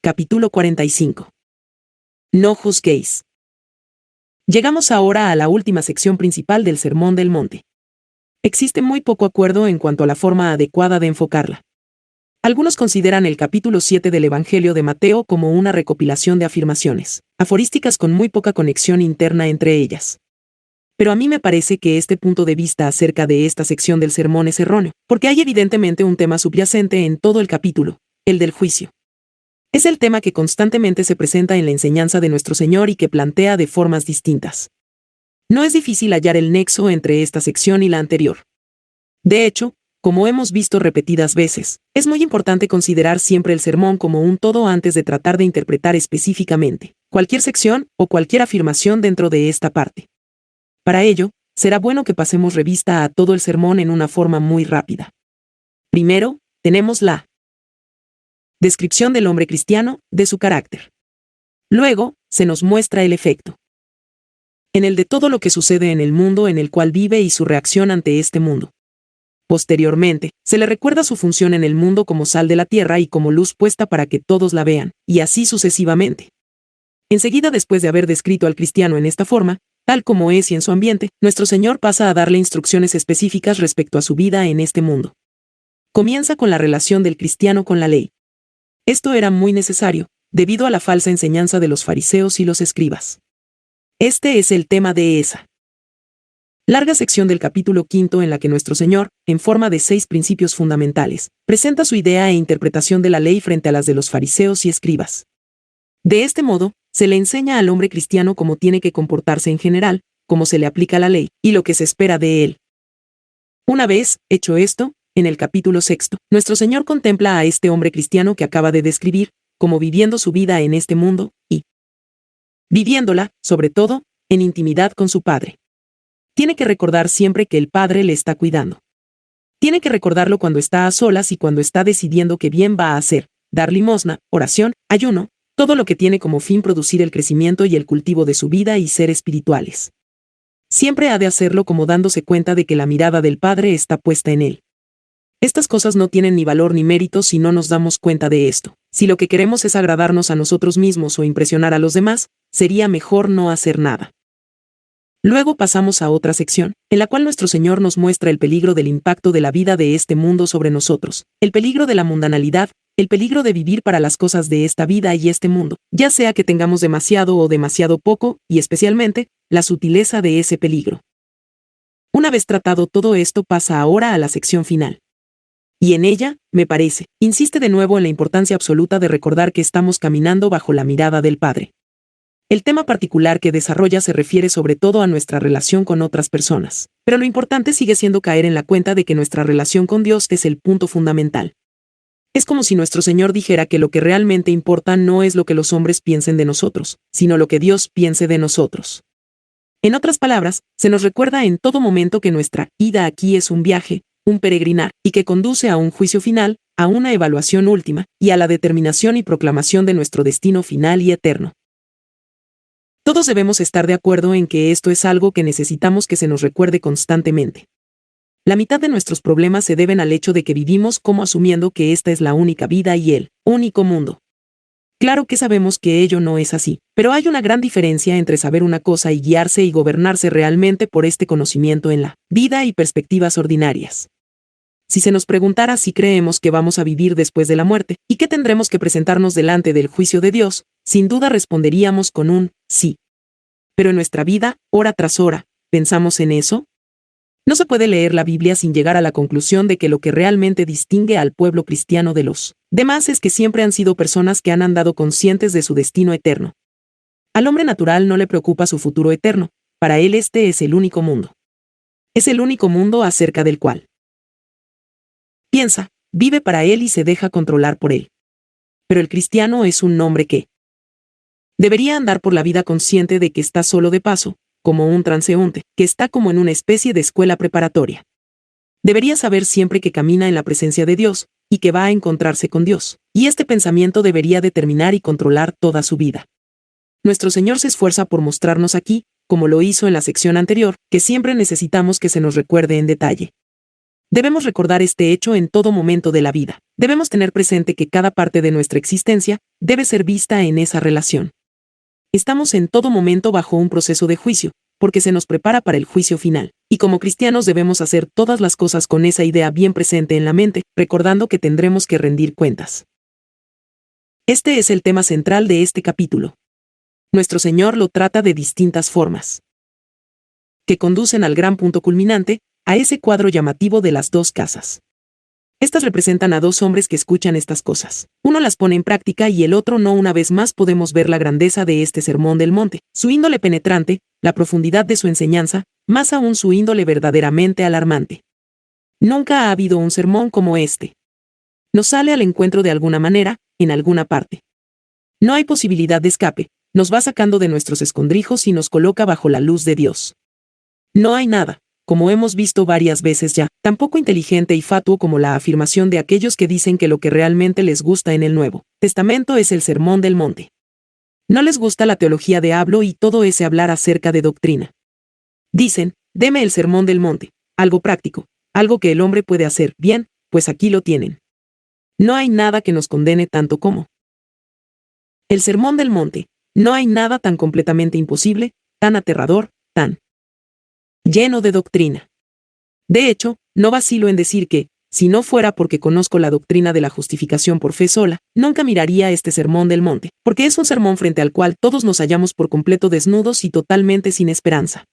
Capítulo 45. No juzguéis. Llegamos ahora a la última sección principal del Sermón del Monte. Existe muy poco acuerdo en cuanto a la forma adecuada de enfocarla. Algunos consideran el capítulo 7 del Evangelio de Mateo como una recopilación de afirmaciones, aforísticas con muy poca conexión interna entre ellas. Pero a mí me parece que este punto de vista acerca de esta sección del sermón es erróneo, porque hay evidentemente un tema subyacente en todo el capítulo, el del juicio. Es el tema que constantemente se presenta en la enseñanza de nuestro Señor y que plantea de formas distintas. No es difícil hallar el nexo entre esta sección y la anterior. De hecho, como hemos visto repetidas veces, es muy importante considerar siempre el sermón como un todo antes de tratar de interpretar específicamente cualquier sección o cualquier afirmación dentro de esta parte. Para ello, será bueno que pasemos revista a todo el sermón en una forma muy rápida. Primero, tenemos la descripción del hombre cristiano, de su carácter. Luego, se nos muestra el efecto en el de todo lo que sucede en el mundo en el cual vive y su reacción ante este mundo. Posteriormente, se le recuerda su función en el mundo como sal de la tierra y como luz puesta para que todos la vean, y así sucesivamente. Enseguida, después de haber descrito al cristiano en esta forma, tal como es y en su ambiente, nuestro Señor pasa a darle instrucciones específicas respecto a su vida en este mundo. Comienza con la relación del cristiano con la ley. Esto era muy necesario, debido a la falsa enseñanza de los fariseos y los escribas. Este es el tema de esa larga sección del capítulo 5 en la que nuestro Señor, en forma de 6 principios fundamentales, presenta su idea e interpretación de la ley frente a las de los fariseos y escribas. De este modo, se le enseña al hombre cristiano cómo tiene que comportarse en general, cómo se le aplica la ley, y lo que se espera de él. Una vez hecho esto, en el capítulo 6, nuestro Señor contempla a este hombre cristiano que acaba de describir, como viviendo su vida en este mundo, y viviéndola, sobre todo, en intimidad con su Padre. Tiene que recordar siempre que el Padre le está cuidando. Tiene que recordarlo cuando está a solas y cuando está decidiendo qué bien va a hacer, dar limosna, oración, ayuno, todo lo que tiene como fin producir el crecimiento y el cultivo de su vida y ser espirituales. Siempre ha de hacerlo como dándose cuenta de que la mirada del Padre está puesta en él. Estas cosas no tienen ni valor ni mérito si no nos damos cuenta de esto. Si lo que queremos es agradarnos a nosotros mismos o impresionar a los demás, sería mejor no hacer nada. Luego pasamos a otra sección, en la cual nuestro Señor nos muestra el peligro del impacto de la vida de este mundo sobre nosotros, el peligro de la mundanalidad, el peligro de vivir para las cosas de esta vida y este mundo, ya sea que tengamos demasiado o demasiado poco, y especialmente, la sutileza de ese peligro. Una vez tratado todo esto, pasa ahora a la sección final. Y en ella, me parece, insiste de nuevo en la importancia absoluta de recordar que estamos caminando bajo la mirada del Padre. El tema particular que desarrolla se refiere sobre todo a nuestra relación con otras personas, pero lo importante sigue siendo caer en la cuenta de que nuestra relación con Dios es el punto fundamental. Es como si nuestro Señor dijera que lo que realmente importa no es lo que los hombres piensen de nosotros, sino lo que Dios piense de nosotros. En otras palabras, se nos recuerda en todo momento que nuestra ida aquí es un viaje, un peregrinar, y que conduce a un juicio final, a una evaluación última, y a la determinación y proclamación de nuestro destino final y eterno. Todos debemos estar de acuerdo en que esto es algo que necesitamos que se nos recuerde constantemente. La mitad de nuestros problemas se deben al hecho de que vivimos como asumiendo que esta es la única vida y el único mundo. Claro que sabemos que ello no es así, pero hay una gran diferencia entre saber una cosa y guiarse y gobernarse realmente por este conocimiento en la vida y perspectivas ordinarias. Si se nos preguntara si creemos que vamos a vivir después de la muerte y que tendremos que presentarnos delante del juicio de Dios, sin duda responderíamos con un sí. Pero en nuestra vida, hora tras hora, ¿pensamos en eso? No se puede leer la Biblia sin llegar a la conclusión de que lo que realmente distingue al pueblo cristiano de los demás es que siempre han sido personas que han andado conscientes de su destino eterno. Al hombre natural no le preocupa su futuro eterno, para él este es el único mundo. Es el único mundo acerca del cual piensa, vive para él y se deja controlar por él. Pero el cristiano es un hombre que debería andar por la vida consciente de que está solo de paso, como un transeúnte, que está como en una especie de escuela preparatoria. Debería saber siempre que camina en la presencia de Dios, y que va a encontrarse con Dios, y este pensamiento debería determinar y controlar toda su vida. Nuestro Señor se esfuerza por mostrarnos aquí, como lo hizo en la sección anterior, que siempre necesitamos que se nos recuerde en detalle. Debemos recordar este hecho en todo momento de la vida. Debemos tener presente que cada parte de nuestra existencia debe ser vista en esa relación. Estamos en todo momento bajo un proceso de juicio, porque se nos prepara para el juicio final, y como cristianos debemos hacer todas las cosas con esa idea bien presente en la mente, recordando que tendremos que rendir cuentas. Este es el tema central de este capítulo. Nuestro Señor lo trata de distintas formas, que conducen al gran punto culminante, a ese cuadro llamativo de las dos casas. Estas representan a dos hombres que escuchan estas cosas. Uno las pone en práctica y el otro no. Una vez más podemos ver la grandeza de este sermón del monte, su índole penetrante, la profundidad de su enseñanza, más aún su índole verdaderamente alarmante. Nunca ha habido un sermón como este. Nos sale al encuentro de alguna manera, en alguna parte. No hay posibilidad de escape, nos va sacando de nuestros escondrijos y nos coloca bajo la luz de Dios. No hay nada, como hemos visto varias veces ya, tan poco inteligente y fatuo como la afirmación de aquellos que dicen que lo que realmente les gusta en el Nuevo Testamento es el Sermón del Monte. No les gusta la teología de hablo y todo ese hablar acerca de doctrina. Dicen, deme el Sermón del Monte, algo práctico, algo que el hombre puede hacer. Bien, pues aquí lo tienen. No hay nada que nos condene tanto como el Sermón del Monte. No hay nada tan completamente imposible, tan aterrador, tan lleno de doctrina. De hecho, no vacilo en decir que, si no fuera porque conozco la doctrina de la justificación por fe sola, nunca miraría este Sermón del Monte, porque es un sermón frente al cual todos nos hallamos por completo desnudos y totalmente sin esperanza.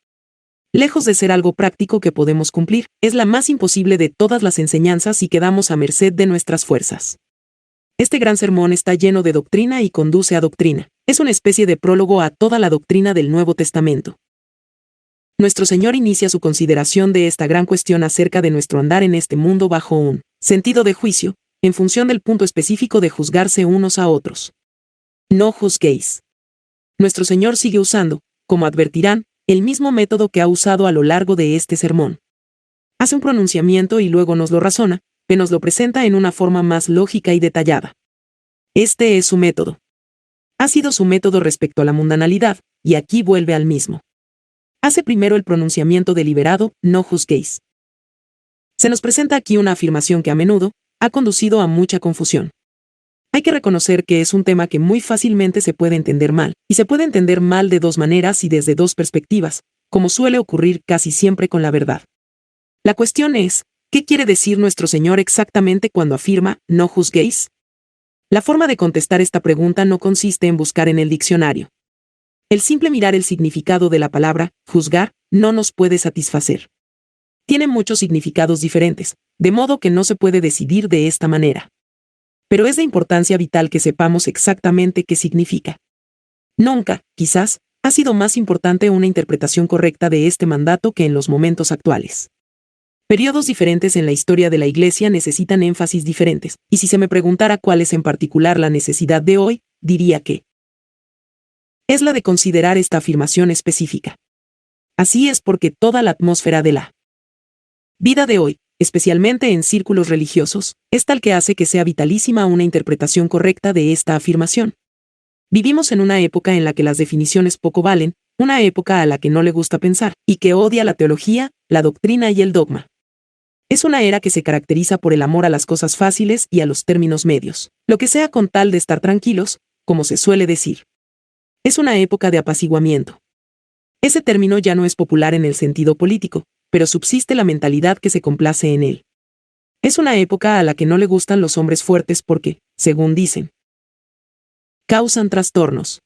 Lejos de ser algo práctico que podemos cumplir, es la más imposible de todas las enseñanzas y quedamos a merced de nuestras fuerzas. Este gran sermón está lleno de doctrina y conduce a doctrina. Es una especie de prólogo a toda la doctrina del Nuevo Testamento. Nuestro Señor inicia su consideración de esta gran cuestión acerca de nuestro andar en este mundo bajo un sentido de juicio, en función del punto específico de juzgarse unos a otros. No juzguéis. Nuestro Señor sigue usando, como advertirán, el mismo método que ha usado a lo largo de este sermón. Hace un pronunciamiento y luego nos lo razona, que nos lo presenta en una forma más lógica y detallada. Este es su método. Ha sido su método respecto a la mundanalidad, y aquí vuelve al mismo. Hace primero el pronunciamiento deliberado, no juzguéis. Se nos presenta aquí una afirmación que a menudo ha conducido a mucha confusión. Hay que reconocer que es un tema que muy fácilmente se puede entender mal, y se puede entender mal de dos maneras y desde dos perspectivas, como suele ocurrir casi siempre con la verdad. La cuestión es, ¿qué quiere decir nuestro Señor exactamente cuando afirma, no juzguéis? La forma de contestar esta pregunta no consiste en buscar en el diccionario. El simple mirar el significado de la palabra, juzgar, no nos puede satisfacer. Tiene muchos significados diferentes, de modo que no se puede decidir de esta manera. Pero es de importancia vital que sepamos exactamente qué significa. Nunca, quizás, ha sido más importante una interpretación correcta de este mandato que en los momentos actuales. Periodos diferentes en la historia de la Iglesia necesitan énfasis diferentes, y si se me preguntara cuál es en particular la necesidad de hoy, diría que es la de considerar esta afirmación específica. Así es porque toda la atmósfera de la vida de hoy, especialmente en círculos religiosos, es tal que hace que sea vitalísima una interpretación correcta de esta afirmación. Vivimos en una época en la que las definiciones poco valen, una época a la que no le gusta pensar, y que odia la teología, la doctrina y el dogma. Es una era que se caracteriza por el amor a las cosas fáciles y a los términos medios, lo que sea con tal de estar tranquilos, como se suele decir. Es una época de apaciguamiento. Ese término ya no es popular en el sentido político, pero subsiste la mentalidad que se complace en él. Es una época a la que no le gustan los hombres fuertes porque, según dicen, causan trastornos.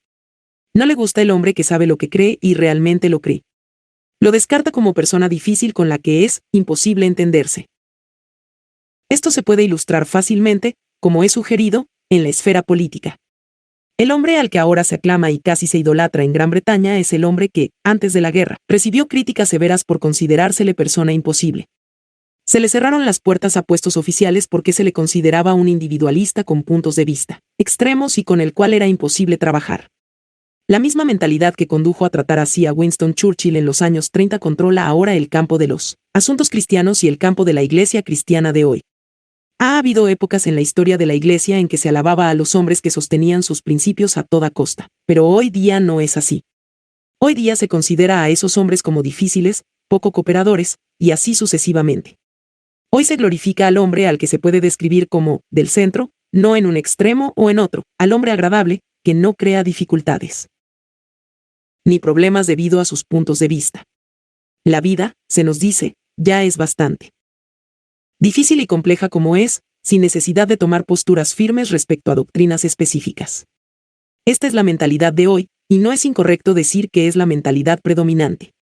No le gusta el hombre que sabe lo que cree y realmente lo cree. Lo descarta como persona difícil con la que es imposible entenderse. Esto se puede ilustrar fácilmente, como he sugerido, en la esfera política. El hombre al que ahora se aclama y casi se idolatra en Gran Bretaña es el hombre que, antes de la guerra, recibió críticas severas por considerársele persona imposible. Se le cerraron las puertas a puestos oficiales porque se le consideraba un individualista con puntos de vista extremos y con el cual era imposible trabajar. La misma mentalidad que condujo a tratar así a Winston Churchill en los años 30 controla ahora el campo de los asuntos cristianos y el campo de la Iglesia cristiana de hoy. Ha habido épocas en la historia de la Iglesia en que se alababa a los hombres que sostenían sus principios a toda costa, pero hoy día no es así. Hoy día se considera a esos hombres como difíciles, poco cooperadores, y así sucesivamente. Hoy se glorifica al hombre al que se puede describir como del centro, no en un extremo o en otro, al hombre agradable, que no crea dificultades ni problemas debido a sus puntos de vista. La vida, se nos dice, ya es bastante difícil y compleja como es, sin necesidad de tomar posturas firmes respecto a doctrinas específicas. Esta es la mentalidad de hoy, y no es incorrecto decir que es la mentalidad predominante.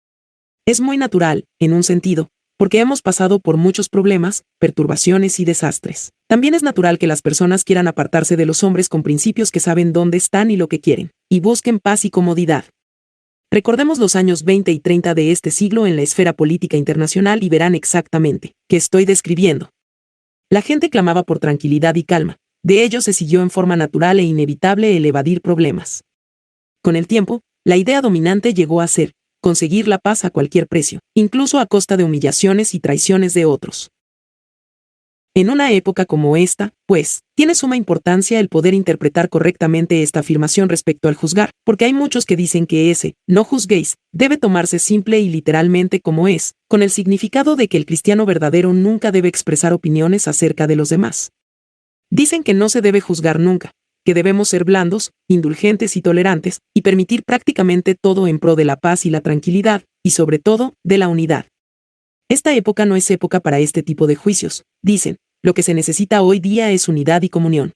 Es muy natural, en un sentido, porque hemos pasado por muchos problemas, perturbaciones y desastres. También es natural que las personas quieran apartarse de los hombres con principios que saben dónde están y lo que quieren, y busquen paz y comodidad. Recordemos los años 20 y 30 de este siglo en la esfera política internacional y verán exactamente qué estoy describiendo. La gente clamaba por tranquilidad y calma. De ello se siguió en forma natural e inevitable el evadir problemas. Con el tiempo, la idea dominante llegó a ser conseguir la paz a cualquier precio, incluso a costa de humillaciones y traiciones de otros. En una época como esta, pues, tiene suma importancia el poder interpretar correctamente esta afirmación respecto al juzgar, porque hay muchos que dicen que ese, no juzguéis, debe tomarse simple y literalmente como es, con el significado de que el cristiano verdadero nunca debe expresar opiniones acerca de los demás. Dicen que no se debe juzgar nunca, que debemos ser blandos, indulgentes y tolerantes, y permitir prácticamente todo en pro de la paz y la tranquilidad, y sobre todo, de la unidad. Esta época no es época para este tipo de juicios, dicen, lo que se necesita hoy día es unidad y comunión.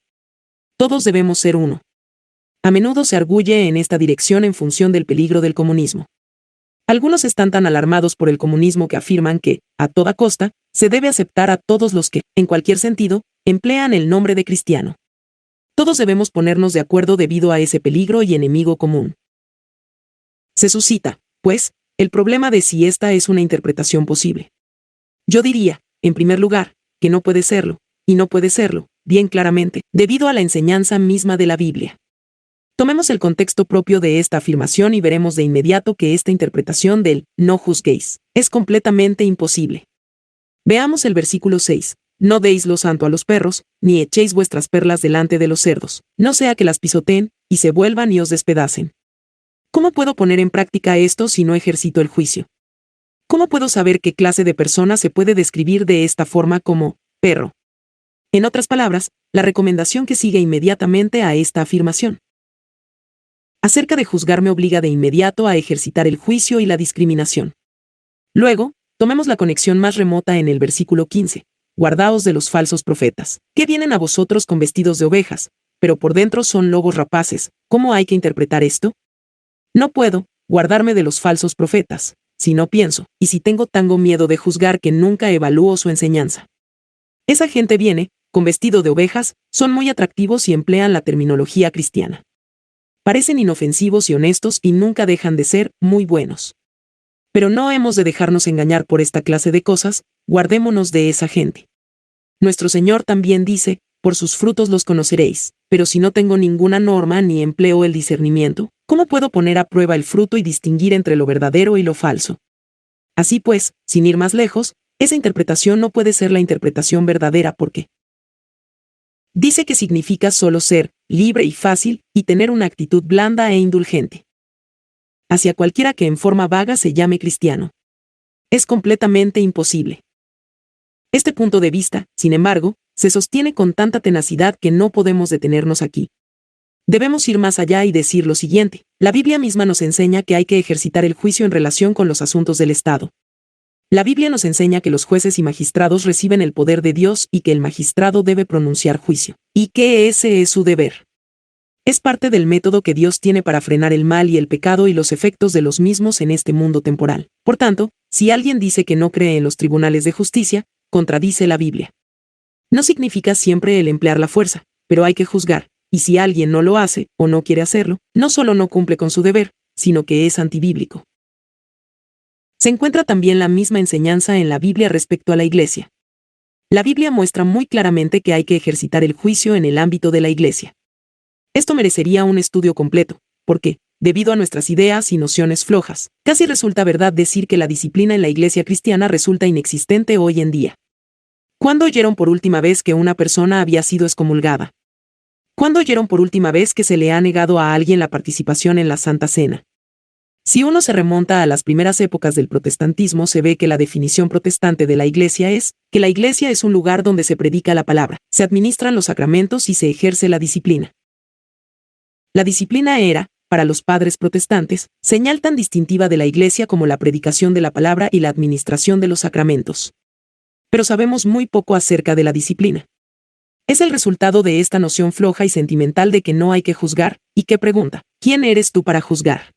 Todos debemos ser uno. A menudo se arguye en esta dirección en función del peligro del comunismo. Algunos están tan alarmados por el comunismo que afirman que, a toda costa, se debe aceptar a todos los que, en cualquier sentido, emplean el nombre de cristiano. Todos debemos ponernos de acuerdo debido a ese peligro y enemigo común. Se suscita, pues, el problema de si esta es una interpretación posible. Yo diría, en primer lugar, que no puede serlo, y no puede serlo, bien claramente, debido a la enseñanza misma de la Biblia. Tomemos el contexto propio de esta afirmación y veremos de inmediato que esta interpretación del no juzguéis es completamente imposible. Veamos el versículo 6. No deis lo santo a los perros, ni echéis vuestras perlas delante de los cerdos, no sea que las pisoteen, y se vuelvan y os despedacen. ¿Cómo puedo poner en práctica esto si no ejercito el juicio? ¿Cómo puedo saber qué clase de persona se puede describir de esta forma como perro? En otras palabras, la recomendación que sigue inmediatamente a esta afirmación acerca de juzgar me obliga de inmediato a ejercitar el juicio y la discriminación. Luego, tomemos la conexión más remota en el versículo 15. Guardaos de los falsos profetas, que vienen a vosotros con vestidos de ovejas, pero por dentro son lobos rapaces. ¿Cómo hay que interpretar esto? No puedo guardarme de los falsos profetas, si no pienso, y si tengo tanto miedo de juzgar que nunca evalúo su enseñanza. Esa gente viene, con vestido de ovejas, son muy atractivos y emplean la terminología cristiana. Parecen inofensivos y honestos y nunca dejan de ser muy buenos. Pero no hemos de dejarnos engañar por esta clase de cosas, guardémonos de esa gente. Nuestro Señor también dice, por sus frutos los conoceréis, pero si no tengo ninguna norma ni empleo el discernimiento, ¿cómo puedo poner a prueba el fruto y distinguir entre lo verdadero y lo falso? Así pues, sin ir más lejos, esa interpretación no puede ser la interpretación verdadera porque dice que significa solo ser libre y fácil y tener una actitud blanda e indulgente hacia cualquiera que en forma vaga se llame cristiano. Es completamente imposible. Este punto de vista, sin embargo, se sostiene con tanta tenacidad que no podemos detenernos aquí. Debemos ir más allá y decir lo siguiente: la Biblia misma nos enseña que hay que ejercitar el juicio en relación con los asuntos del Estado. La Biblia nos enseña que los jueces y magistrados reciben el poder de Dios y que el magistrado debe pronunciar juicio, y que ese es su deber. Es parte del método que Dios tiene para frenar el mal y el pecado y los efectos de los mismos en este mundo temporal. Por tanto, si alguien dice que no cree en los tribunales de justicia, contradice la Biblia. No significa siempre el emplear la fuerza, pero hay que juzgar, y si alguien no lo hace o no quiere hacerlo, no solo no cumple con su deber, sino que es antibíblico. Se encuentra también la misma enseñanza en la Biblia respecto a la Iglesia. La Biblia muestra muy claramente que hay que ejercitar el juicio en el ámbito de la Iglesia. Esto merecería un estudio completo, porque, debido a nuestras ideas y nociones flojas, casi resulta verdad decir que la disciplina en la Iglesia cristiana resulta inexistente hoy en día. ¿Cuándo oyeron por última vez que una persona había sido excomulgada? ¿Cuándo oyeron por última vez que se le ha negado a alguien la participación en la Santa Cena? Si uno se remonta a las primeras épocas del protestantismo, se ve que la definición protestante de la Iglesia es que la Iglesia es un lugar donde se predica la palabra, se administran los sacramentos y se ejerce la disciplina. La disciplina era, para los padres protestantes, señal tan distintiva de la Iglesia como la predicación de la palabra y la administración de los sacramentos. Pero sabemos muy poco acerca de la disciplina. Es el resultado de esta noción floja y sentimental de que no hay que juzgar, y que pregunta, ¿quién eres tú para juzgar?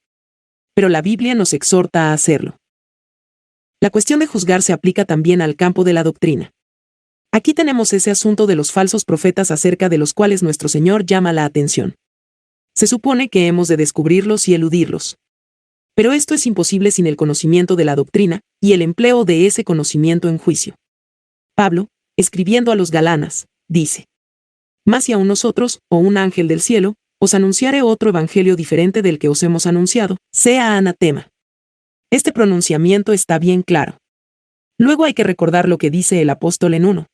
Pero la Biblia nos exhorta a hacerlo. La cuestión de juzgar se aplica también al campo de la doctrina. Aquí tenemos ese asunto de los falsos profetas acerca de los cuales nuestro Señor llama la atención. Se supone que hemos de descubrirlos y eludirlos. Pero esto es imposible sin el conocimiento de la doctrina y el empleo de ese conocimiento en juicio. Pablo, escribiendo a los Galatas, dice: «Mas si aun nosotros, o un ángel del cielo, os anunciare otro evangelio diferente del que os hemos anunciado, sea anatema». Este pronunciamiento está bien claro. Luego hay que recordar lo que dice el apóstol en 1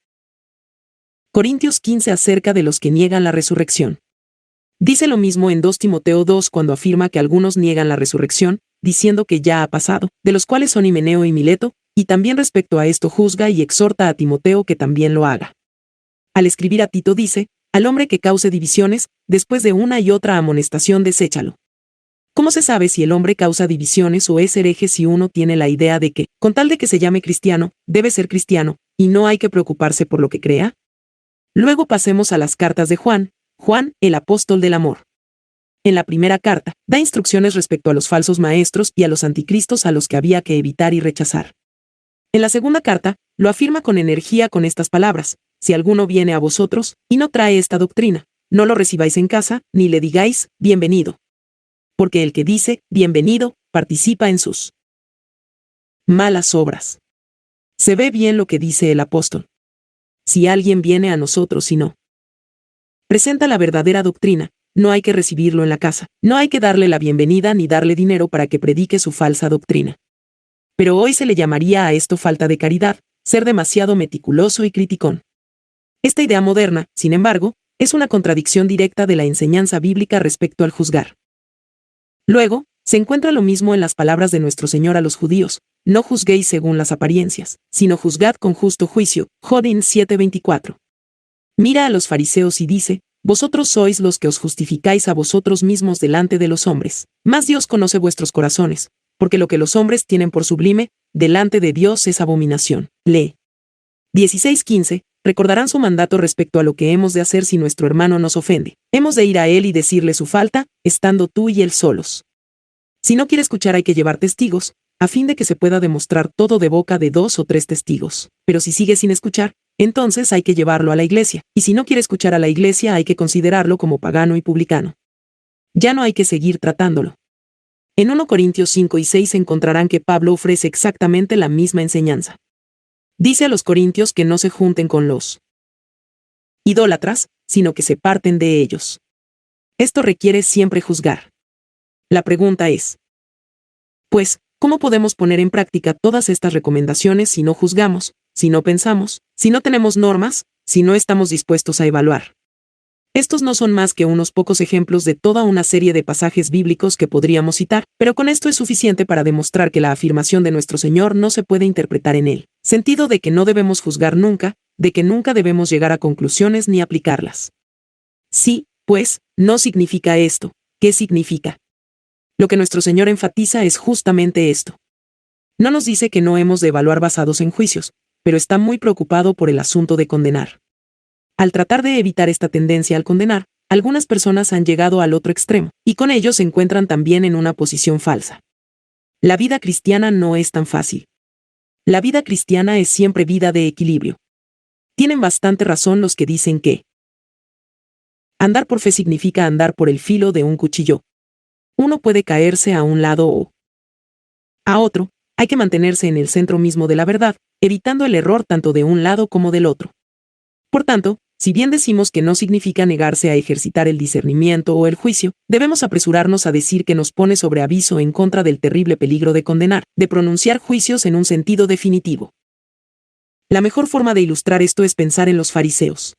Corintios 15 acerca de los que niegan la resurrección. Dice lo mismo en 2 Timoteo 2 cuando afirma que algunos niegan la resurrección, diciendo que ya ha pasado, de los cuales son Himeneo y Mileto, y también respecto a esto juzga y exhorta a Timoteo que también lo haga. Al escribir a Tito dice: «Al hombre que cause divisiones, después de una y otra amonestación deséchalo». ¿Cómo se sabe si el hombre causa divisiones o es hereje si uno tiene la idea de que, con tal de que se llame cristiano, debe ser cristiano, y no hay que preocuparse por lo que crea? Luego pasemos a las cartas de Juan, el apóstol del amor. En la primera carta, da instrucciones respecto a los falsos maestros y a los anticristos a los que había que evitar y rechazar. En la segunda carta, lo afirma con energía con estas palabras: «Si alguno viene a vosotros, y no trae esta doctrina, no lo recibáis en casa, ni le digáis, bienvenido. Porque el que dice, bienvenido, participa en sus malas obras». Se ve bien lo que dice el apóstol. Si alguien viene a nosotros y no presenta la verdadera doctrina, no hay que recibirlo en la casa, no hay que darle la bienvenida ni darle dinero para que predique su falsa doctrina. Pero hoy se le llamaría a esto falta de caridad, ser demasiado meticuloso y criticón. Esta idea moderna, sin embargo, es una contradicción directa de la enseñanza bíblica respecto al juzgar. Luego, se encuentra lo mismo en las palabras de nuestro Señor a los judíos: «No juzguéis según las apariencias, sino juzgad con justo juicio». Judín 7:24. Mira a los fariseos y dice: «Vosotros sois los que os justificáis a vosotros mismos delante de los hombres, mas Dios conoce vuestros corazones, porque lo que los hombres tienen por sublime, delante de Dios es abominación». Lee 16:15. Recordarán su mandato respecto a lo que hemos de hacer si nuestro hermano nos ofende. Hemos de ir a él y decirle su falta, estando tú y él solos. Si no quiere escuchar hay que llevar testigos, a fin de que se pueda demostrar todo de boca de 2 o 3 testigos. Pero si sigue sin escuchar, entonces hay que llevarlo a la iglesia, y si no quiere escuchar a la iglesia hay que considerarlo como pagano y publicano. Ya no hay que seguir tratándolo. En 1 Corintios 5 y 6 encontrarán que Pablo ofrece exactamente la misma enseñanza. Dice a los corintios que no se junten con los idólatras, sino que se parten de ellos. Esto requiere siempre juzgar. La pregunta es, pues, ¿cómo podemos poner en práctica todas estas recomendaciones si no juzgamos, si no pensamos, si no tenemos normas, si no estamos dispuestos a evaluar? Estos no son más que unos pocos ejemplos de toda una serie de pasajes bíblicos que podríamos citar, pero con esto es suficiente para demostrar que la afirmación de nuestro Señor no se puede interpretar en el sentido de que no debemos juzgar nunca, de que nunca debemos llegar a conclusiones ni aplicarlas. Sí, pues, no significa esto. ¿Qué significa? Lo que nuestro Señor enfatiza es justamente esto. No nos dice que no hemos de evaluar basados en juicios, pero está muy preocupado por el asunto de condenar. Al tratar de evitar esta tendencia al condenar, algunas personas han llegado al otro extremo, y con ello se encuentran también en una posición falsa. La vida cristiana no es tan fácil. La vida cristiana es siempre vida de equilibrio. Tienen bastante razón los que dicen que andar por fe significa andar por el filo de un cuchillo. Uno puede caerse a un lado o a otro, hay que mantenerse en el centro mismo de la verdad, evitando el error tanto de un lado como del otro. Por tanto, si bien decimos que no significa negarse a ejercitar el discernimiento o el juicio, debemos apresurarnos a decir que nos pone sobre aviso en contra del terrible peligro de condenar, de pronunciar juicios en un sentido definitivo. La mejor forma de ilustrar esto es pensar en los fariseos.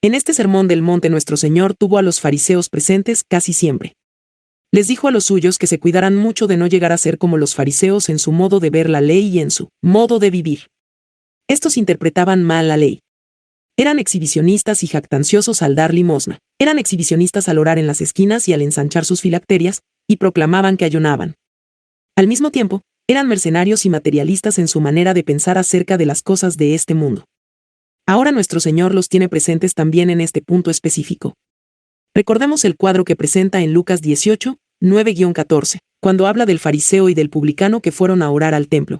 En este sermón del monte nuestro Señor tuvo a los fariseos presentes casi siempre. Les dijo a los suyos que se cuidaran mucho de no llegar a ser como los fariseos en su modo de ver la ley y en su modo de vivir. Estos interpretaban mal la ley. Eran exhibicionistas y jactanciosos al dar limosna. Eran exhibicionistas al orar en las esquinas y al ensanchar sus filacterias, y proclamaban que ayunaban. Al mismo tiempo, eran mercenarios y materialistas en su manera de pensar acerca de las cosas de este mundo. Ahora nuestro Señor los tiene presentes también en este punto específico. Recordemos el cuadro que presenta en Lucas 18, 9-14, cuando habla del fariseo y del publicano que fueron a orar al templo.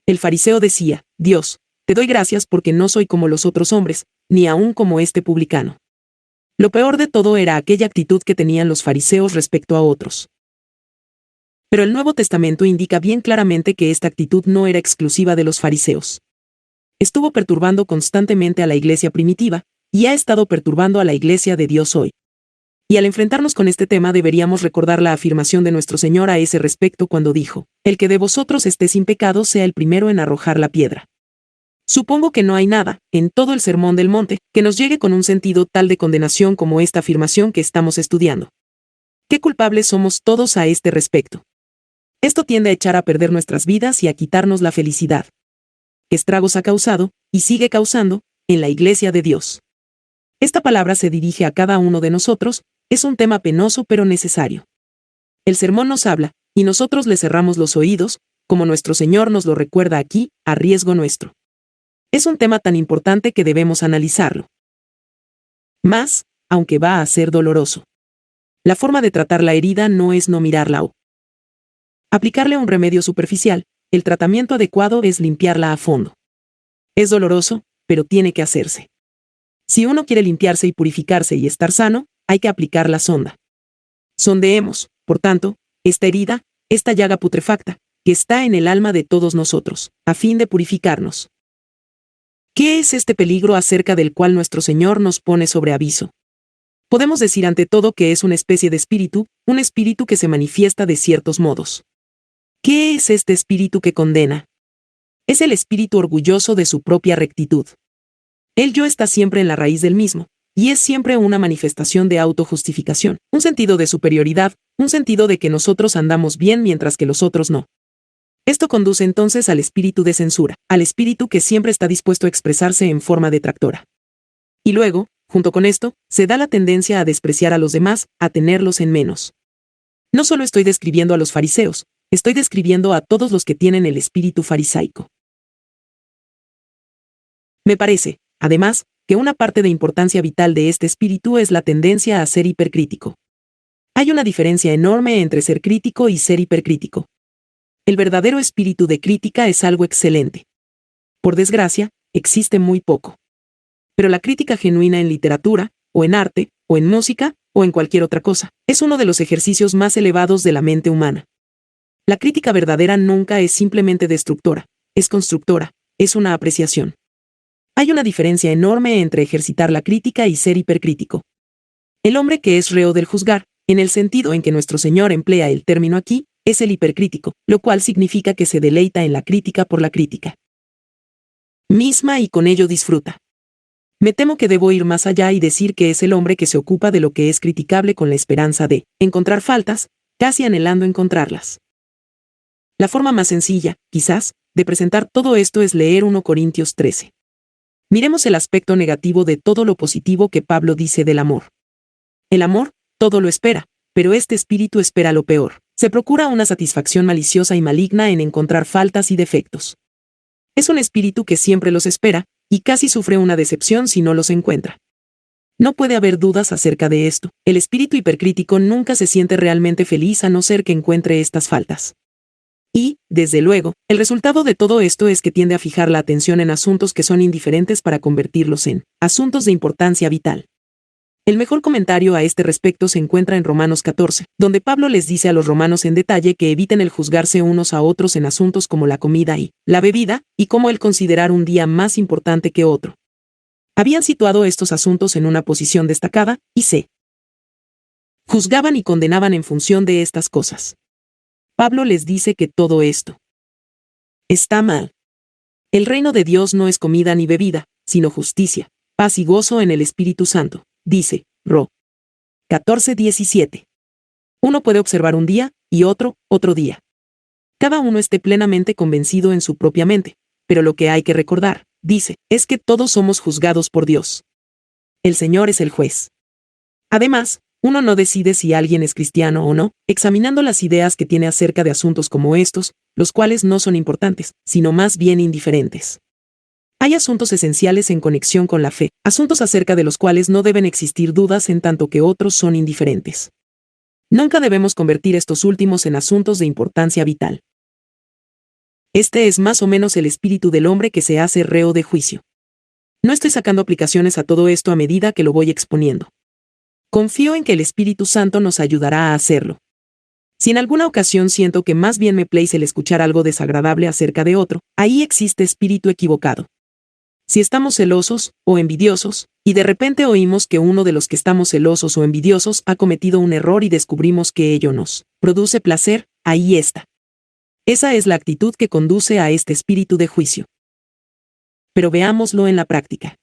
El fariseo decía: Dios, te doy gracias porque no soy como los otros hombres, ni aún como este publicano. Lo peor de todo era aquella actitud que tenían los fariseos respecto a otros. Pero el Nuevo Testamento indica bien claramente que esta actitud no era exclusiva de los fariseos. Estuvo perturbando constantemente a la iglesia primitiva, y ha estado perturbando a la iglesia de Dios hoy. Y al enfrentarnos con este tema deberíamos recordar la afirmación de nuestro Señor a ese respecto cuando dijo: el que de vosotros esté sin pecado sea el primero en arrojar la piedra. Supongo que no hay nada, en todo el Sermón del Monte, que nos llegue con un sentido tal de condenación como esta afirmación que estamos estudiando. Qué culpables somos todos a este respecto. Esto tiende a echar a perder nuestras vidas y a quitarnos la felicidad. Estragos ha causado, y sigue causando, en la Iglesia de Dios. Esta palabra se dirige a cada uno de nosotros, es un tema penoso pero necesario. El sermón nos habla, y nosotros le cerramos los oídos, como nuestro Señor nos lo recuerda aquí, a riesgo nuestro. Es un tema tan importante que debemos analizarlo. Más, aunque va a ser doloroso. La forma de tratar la herida no es no mirarla o aplicarle un remedio superficial. El tratamiento adecuado es limpiarla a fondo. Es doloroso, pero tiene que hacerse. Si uno quiere limpiarse y purificarse y estar sano, hay que aplicar la sonda. Sondeemos, por tanto, esta herida, esta llaga putrefacta, que está en el alma de todos nosotros, a fin de purificarnos. ¿Qué es este peligro acerca del cual nuestro Señor nos pone sobre aviso? Podemos decir ante todo que es una especie de espíritu, un espíritu que se manifiesta de ciertos modos. ¿Qué es este espíritu que condena? Es el espíritu orgulloso de su propia rectitud. El yo está siempre en la raíz del mismo, y es siempre una manifestación de autojustificación, un sentido de superioridad, un sentido de que nosotros andamos bien mientras que los otros no. Esto conduce entonces al espíritu de censura, al espíritu que siempre está dispuesto a expresarse en forma detractora. Y luego, junto con esto, se da la tendencia a despreciar a los demás, a tenerlos en menos. No solo estoy describiendo a los fariseos, estoy describiendo a todos los que tienen el espíritu farisaico. Me parece, además, que una parte de importancia vital de este espíritu es la tendencia a ser hipercrítico. Hay una diferencia enorme entre ser crítico y ser hipercrítico. El verdadero espíritu de crítica es algo excelente. Por desgracia, existe muy poco. Pero la crítica genuina en literatura, o en arte, o en música, o en cualquier otra cosa, es uno de los ejercicios más elevados de la mente humana. La crítica verdadera nunca es simplemente destructora, es constructora, es una apreciación. Hay una diferencia enorme entre ejercitar la crítica y ser hipercrítico. El hombre que es reo del juzgar, en el sentido en que nuestro Señor emplea el término aquí, es el hipercrítico, lo cual significa que se deleita en la crítica por la crítica misma y con ello disfruta. Me temo que debo ir más allá y decir que es el hombre que se ocupa de lo que es criticable con la esperanza de encontrar faltas, casi anhelando encontrarlas. La forma más sencilla, quizás, de presentar todo esto es leer 1 Corintios 13. Miremos el aspecto negativo de todo lo positivo que Pablo dice del amor. El amor, todo lo espera, pero este espíritu espera lo peor. Se procura una satisfacción maliciosa y maligna en encontrar faltas y defectos. Es un espíritu que siempre los espera, y casi sufre una decepción si no los encuentra. No puede haber dudas acerca de esto. El espíritu hipercrítico nunca se siente realmente feliz a no ser que encuentre estas faltas. Y, desde luego, el resultado de todo esto es que tiende a fijar la atención en asuntos que son indiferentes para convertirlos en asuntos de importancia vital. El mejor comentario a este respecto se encuentra en Romanos 14, donde Pablo les dice a los romanos en detalle que eviten el juzgarse unos a otros en asuntos como la comida y la bebida, y como el considerar un día más importante que otro. Habían situado estos asuntos en una posición destacada, y se juzgaban y condenaban en función de estas cosas. Pablo les dice que todo esto está mal. El reino de Dios no es comida ni bebida, sino justicia, paz y gozo en el Espíritu Santo, dice Ro. 14:17. Uno puede observar un día, y otro día. Cada uno esté plenamente convencido en su propia mente, pero lo que hay que recordar, dice, es que todos somos juzgados por Dios. El Señor es el juez. Además, uno no decide si alguien es cristiano o no, examinando las ideas que tiene acerca de asuntos como estos, los cuales no son importantes, sino más bien indiferentes. Hay asuntos esenciales en conexión con la fe, asuntos acerca de los cuales no deben existir dudas en tanto que otros son indiferentes. Nunca debemos convertir estos últimos en asuntos de importancia vital. Este es más o menos el espíritu del hombre que se hace reo de juicio. No estoy sacando aplicaciones a todo esto a medida que lo voy exponiendo. Confío en que el Espíritu Santo nos ayudará a hacerlo. Si en alguna ocasión siento que más bien me place el escuchar algo desagradable acerca de otro, ahí existe espíritu equivocado. Si estamos celosos o envidiosos, y de repente oímos que uno de los que estamos celosos o envidiosos ha cometido un error y descubrimos que ello nos produce placer, ahí está. Esa es la actitud que conduce a este espíritu de juicio. Pero veámoslo en la práctica.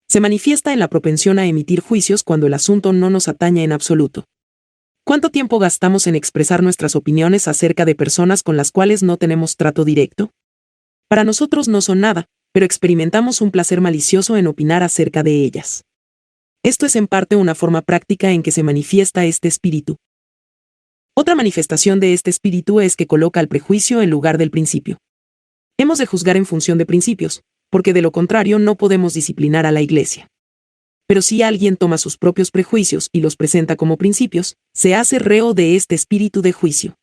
Se manifiesta en la propensión a emitir juicios cuando el asunto no nos atañe en absoluto. ¿Cuánto tiempo gastamos en expresar nuestras opiniones acerca de personas con las cuales no tenemos trato directo? Para nosotros no son nada, pero experimentamos un placer malicioso en opinar acerca de ellas. Esto es en parte una forma práctica en que se manifiesta este espíritu. Otra manifestación de este espíritu es que coloca el prejuicio en lugar del principio. Hemos de juzgar en función de principios, porque de lo contrario no podemos disciplinar a la Iglesia. Pero si alguien toma sus propios prejuicios y los presenta como principios, se hace reo de este espíritu de juicio.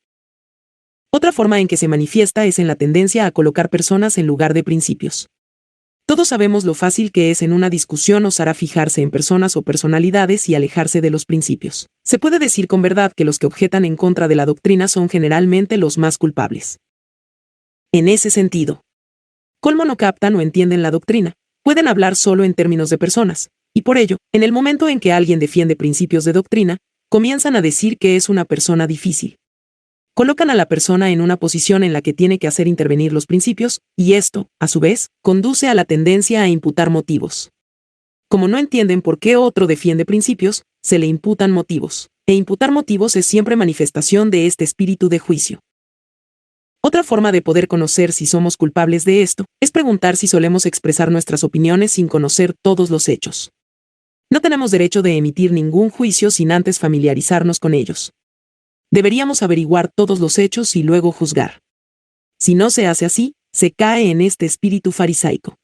Otra forma en que se manifiesta es en la tendencia a colocar personas en lugar de principios. Todos sabemos lo fácil que es en una discusión osar a fijarse en personas o personalidades y alejarse de los principios. Se puede decir con verdad que los que objetan en contra de la doctrina son generalmente los más culpables. En ese sentido, colmo no captan o entienden la doctrina, pueden hablar solo en términos de personas, y por ello, en el momento en que alguien defiende principios de doctrina, comienzan a decir que es una persona difícil. Colocan a la persona en una posición en la que tiene que hacer intervenir los principios, y esto, a su vez, conduce a la tendencia a imputar motivos. Como no entienden por qué otro defiende principios, se le imputan motivos, e imputar motivos es siempre manifestación de este espíritu de juicio. Otra forma de poder conocer si somos culpables de esto es preguntar si solemos expresar nuestras opiniones sin conocer todos los hechos. No tenemos derecho de emitir ningún juicio sin antes familiarizarnos con ellos. Deberíamos averiguar todos los hechos y luego juzgar. Si no se hace así, se cae en este espíritu farisaico.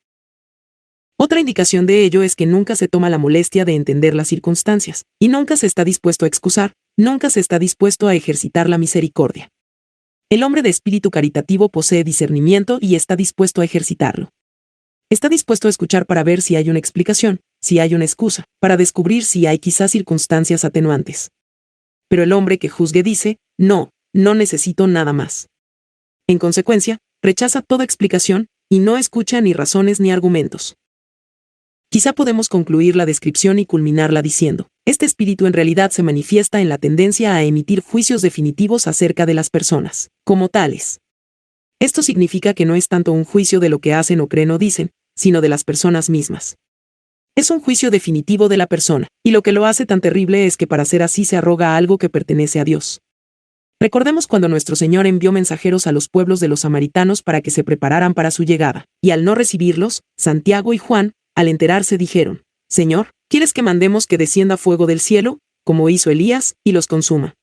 Otra indicación de ello es que nunca se toma la molestia de entender las circunstancias, y nunca se está dispuesto a excusar, nunca se está dispuesto a ejercitar la misericordia. El hombre de espíritu caritativo posee discernimiento y está dispuesto a ejercitarlo. Está dispuesto a escuchar para ver si hay una explicación, si hay una excusa, para descubrir si hay quizás circunstancias atenuantes. Pero el hombre que juzgue dice, no necesito nada más. En consecuencia, rechaza toda explicación, y no escucha ni razones ni argumentos. Quizá podemos concluir la descripción y culminarla diciendo, este espíritu en realidad se manifiesta en la tendencia a emitir juicios definitivos acerca de las personas, como tales. Esto significa que no es tanto un juicio de lo que hacen o creen o dicen, sino de las personas mismas. Es un juicio definitivo de la persona, y lo que lo hace tan terrible es que para ser así se arroga algo que pertenece a Dios. Recordemos cuando nuestro Señor envió mensajeros a los pueblos de los samaritanos para que se prepararan para su llegada, y al no recibirlos, Santiago y Juan, al enterarse dijeron, Señor, ¿quieres que mandemos que descienda fuego del cielo, como hizo Elías, y los consuma?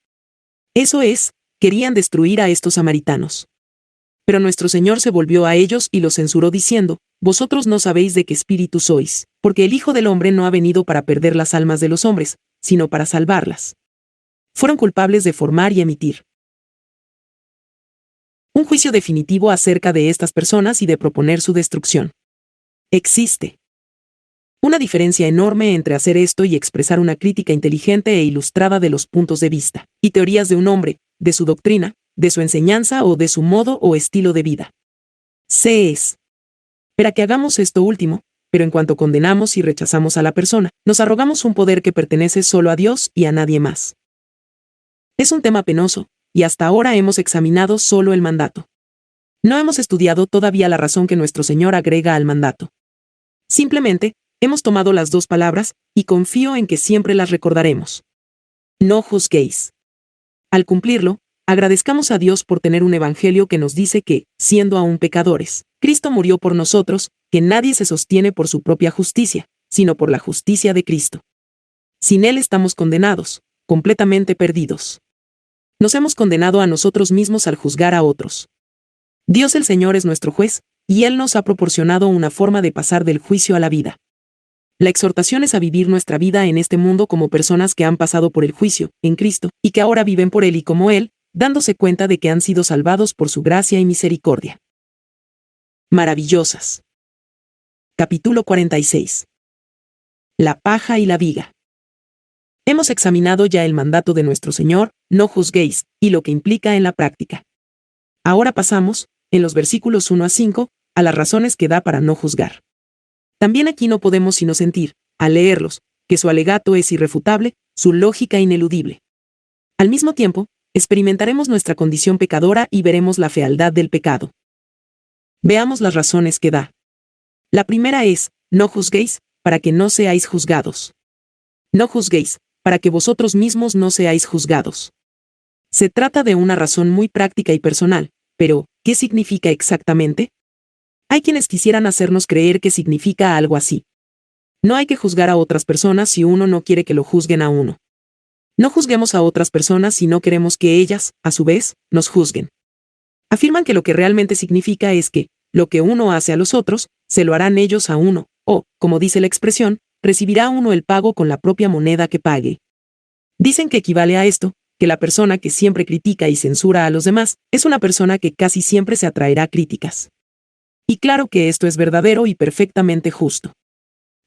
Eso es, querían destruir a estos samaritanos. Pero nuestro Señor se volvió a ellos y los censuró diciendo, vosotros no sabéis de qué espíritu sois, porque el Hijo del Hombre no ha venido para perder las almas de los hombres, sino para salvarlas. Fueron culpables de formar y emitir un juicio definitivo acerca de estas personas y de proponer su destrucción. Existe una diferencia enorme entre hacer esto y expresar una crítica inteligente e ilustrada de los puntos de vista y teorías de un hombre, de su doctrina, de su enseñanza o de su modo o estilo de vida. Se espera que hagamos esto último, pero en cuanto condenamos y rechazamos a la persona, nos arrogamos un poder que pertenece solo a Dios y a nadie más. Es un tema penoso, y hasta ahora hemos examinado solo el mandato. No hemos estudiado todavía la razón que nuestro Señor agrega al mandato. Simplemente, hemos tomado las dos palabras, y confío en que siempre las recordaremos. No juzguéis. Al cumplirlo, agradezcamos a Dios por tener un evangelio que nos dice que, siendo aún pecadores, Cristo murió por nosotros, que nadie se sostiene por su propia justicia, sino por la justicia de Cristo. Sin Él estamos condenados, completamente perdidos. Nos hemos condenado a nosotros mismos al juzgar a otros. Dios el Señor es nuestro juez, y Él nos ha proporcionado una forma de pasar del juicio a la vida. La exhortación es a vivir nuestra vida en este mundo como personas que han pasado por el juicio, en Cristo, y que ahora viven por Él y como Él, dándose cuenta de que han sido salvados por su gracia y misericordia. Maravillosas. Capítulo 46. La paja y la viga. Hemos examinado ya el mandato de nuestro Señor, no juzguéis, y lo que implica en la práctica. Ahora pasamos, en los versículos 1 a 5, a las razones que da para no juzgar. También aquí no podemos sino sentir, al leerlos, que su alegato es irrefutable, su lógica ineludible. Al mismo tiempo, experimentaremos nuestra condición pecadora y veremos la fealdad del pecado. Veamos las razones que da. La primera es, no juzguéis, para que no seáis juzgados. No juzguéis, para que vosotros mismos no seáis juzgados. Se trata de una razón muy práctica y personal, pero, ¿qué significa exactamente? Hay quienes quisieran hacernos creer que significa algo así. No hay que juzgar a otras personas si uno no quiere que lo juzguen a uno. No juzguemos a otras personas si no queremos que ellas, a su vez, nos juzguen. Afirman que lo que realmente significa es que, lo que uno hace a los otros, se lo harán ellos a uno, o, como dice la expresión, recibirá uno el pago con la propia moneda que pague. Dicen que equivale a esto, que la persona que siempre critica y censura a los demás, es una persona que casi siempre se atraerá críticas. Y claro que esto es verdadero y perfectamente justo.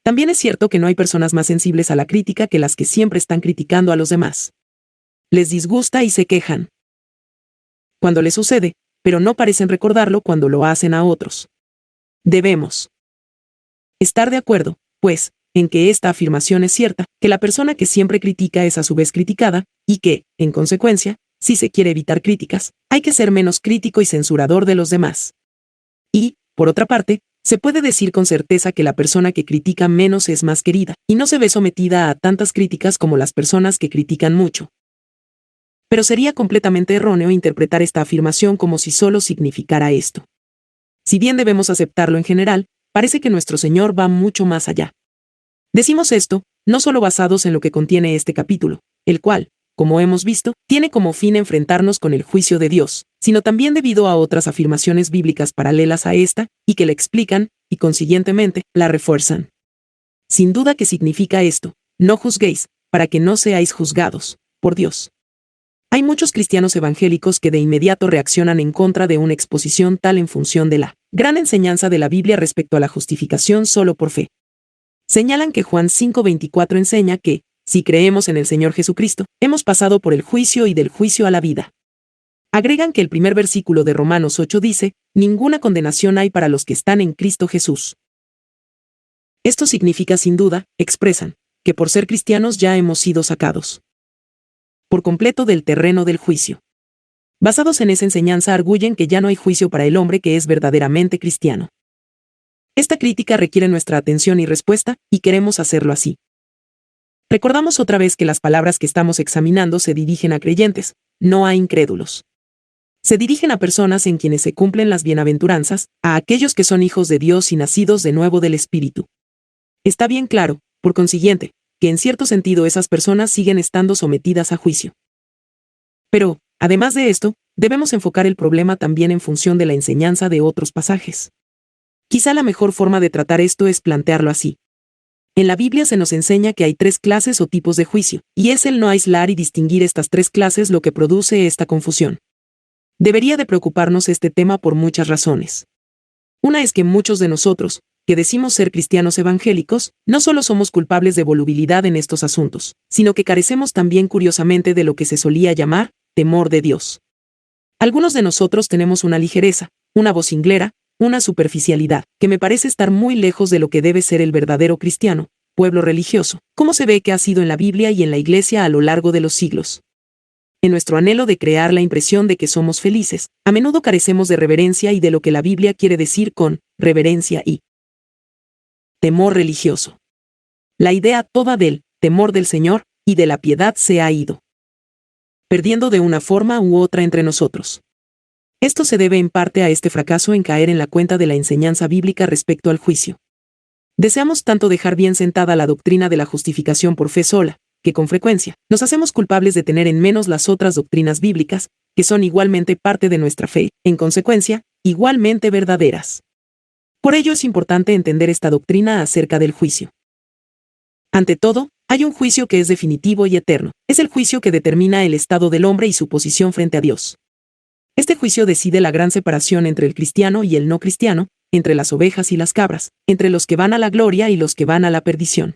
También es cierto que no hay personas más sensibles a la crítica que las que siempre están criticando a los demás. Les disgusta y se quejan cuando les sucede, pero no parecen recordarlo cuando lo hacen a otros. Debemos estar de acuerdo, pues, en que esta afirmación es cierta, que la persona que siempre critica es a su vez criticada, y que, en consecuencia, si se quiere evitar críticas, hay que ser menos crítico y censurador de los demás. Y, por otra parte, se puede decir con certeza que la persona que critica menos es más querida, y no se ve sometida a tantas críticas como las personas que critican mucho. Pero sería completamente erróneo interpretar esta afirmación como si solo significara esto. Si bien debemos aceptarlo en general, parece que nuestro Señor va mucho más allá. Decimos esto, no solo basados en lo que contiene este capítulo, el cual, como hemos visto, tiene como fin enfrentarnos con el juicio de Dios, sino también debido a otras afirmaciones bíblicas paralelas a esta, y que la explican, y consiguientemente, la refuerzan. Sin duda que significa esto, no juzguéis, para que no seáis juzgados, por Dios. Hay muchos cristianos evangélicos que de inmediato reaccionan en contra de una exposición tal en función de la gran enseñanza de la Biblia respecto a la justificación solo por fe. Señalan que Juan 5:24 enseña que, si creemos en el Señor Jesucristo, hemos pasado por el juicio y del juicio a la vida. Agregan que el primer versículo de Romanos 8 dice, ninguna condenación hay para los que están en Cristo Jesús. Esto significa sin duda, expresan, que por ser cristianos ya hemos sido sacados por completo del terreno del juicio. Basados en esa enseñanza arguyen que ya no hay juicio para el hombre que es verdaderamente cristiano. Esta crítica requiere nuestra atención y respuesta, y queremos hacerlo así. Recordamos otra vez que las palabras que estamos examinando se dirigen a creyentes, no a incrédulos. Se dirigen a personas en quienes se cumplen las bienaventuranzas, a aquellos que son hijos de Dios y nacidos de nuevo del Espíritu. Está bien claro, por consiguiente, que en cierto sentido esas personas siguen estando sometidas a juicio. Pero, además de esto, debemos enfocar el problema también en función de la enseñanza de otros pasajes. Quizá la mejor forma de tratar esto es plantearlo así. En la Biblia se nos enseña que hay 3 clases o tipos de juicio, y es el no aislar y distinguir estas 3 clases lo que produce esta confusión. Debería de preocuparnos este tema por muchas razones. Una es que muchos de nosotros, que decimos ser cristianos evangélicos, no solo somos culpables de volubilidad en estos asuntos, sino que carecemos también curiosamente de lo que se solía llamar temor de Dios. Algunos de nosotros tenemos una ligereza, una vocinglera, una superficialidad, que me parece estar muy lejos de lo que debe ser el verdadero cristiano, pueblo religioso, como se ve que ha sido en la Biblia y en la Iglesia a lo largo de los siglos. En nuestro anhelo de crear la impresión de que somos felices, a menudo carecemos de reverencia y de lo que la Biblia quiere decir con reverencia y temor religioso. La idea toda del temor del Señor y de la piedad se ha ido. perdiendo de una forma u otra entre nosotros. Esto se debe en parte a este fracaso en caer en la cuenta de la enseñanza bíblica respecto al juicio. Deseamos tanto dejar bien sentada la doctrina de la justificación por fe sola, que con frecuencia nos hacemos culpables de tener en menos las otras doctrinas bíblicas, que son igualmente parte de nuestra fe, en consecuencia, igualmente verdaderas. Por ello es importante entender esta doctrina acerca del juicio. Ante todo, hay un juicio que es definitivo y eterno. Es el juicio que determina el estado del hombre y su posición frente a Dios. Este juicio decide la gran separación entre el cristiano y el no cristiano, entre las ovejas y las cabras, entre los que van a la gloria y los que van a la perdición.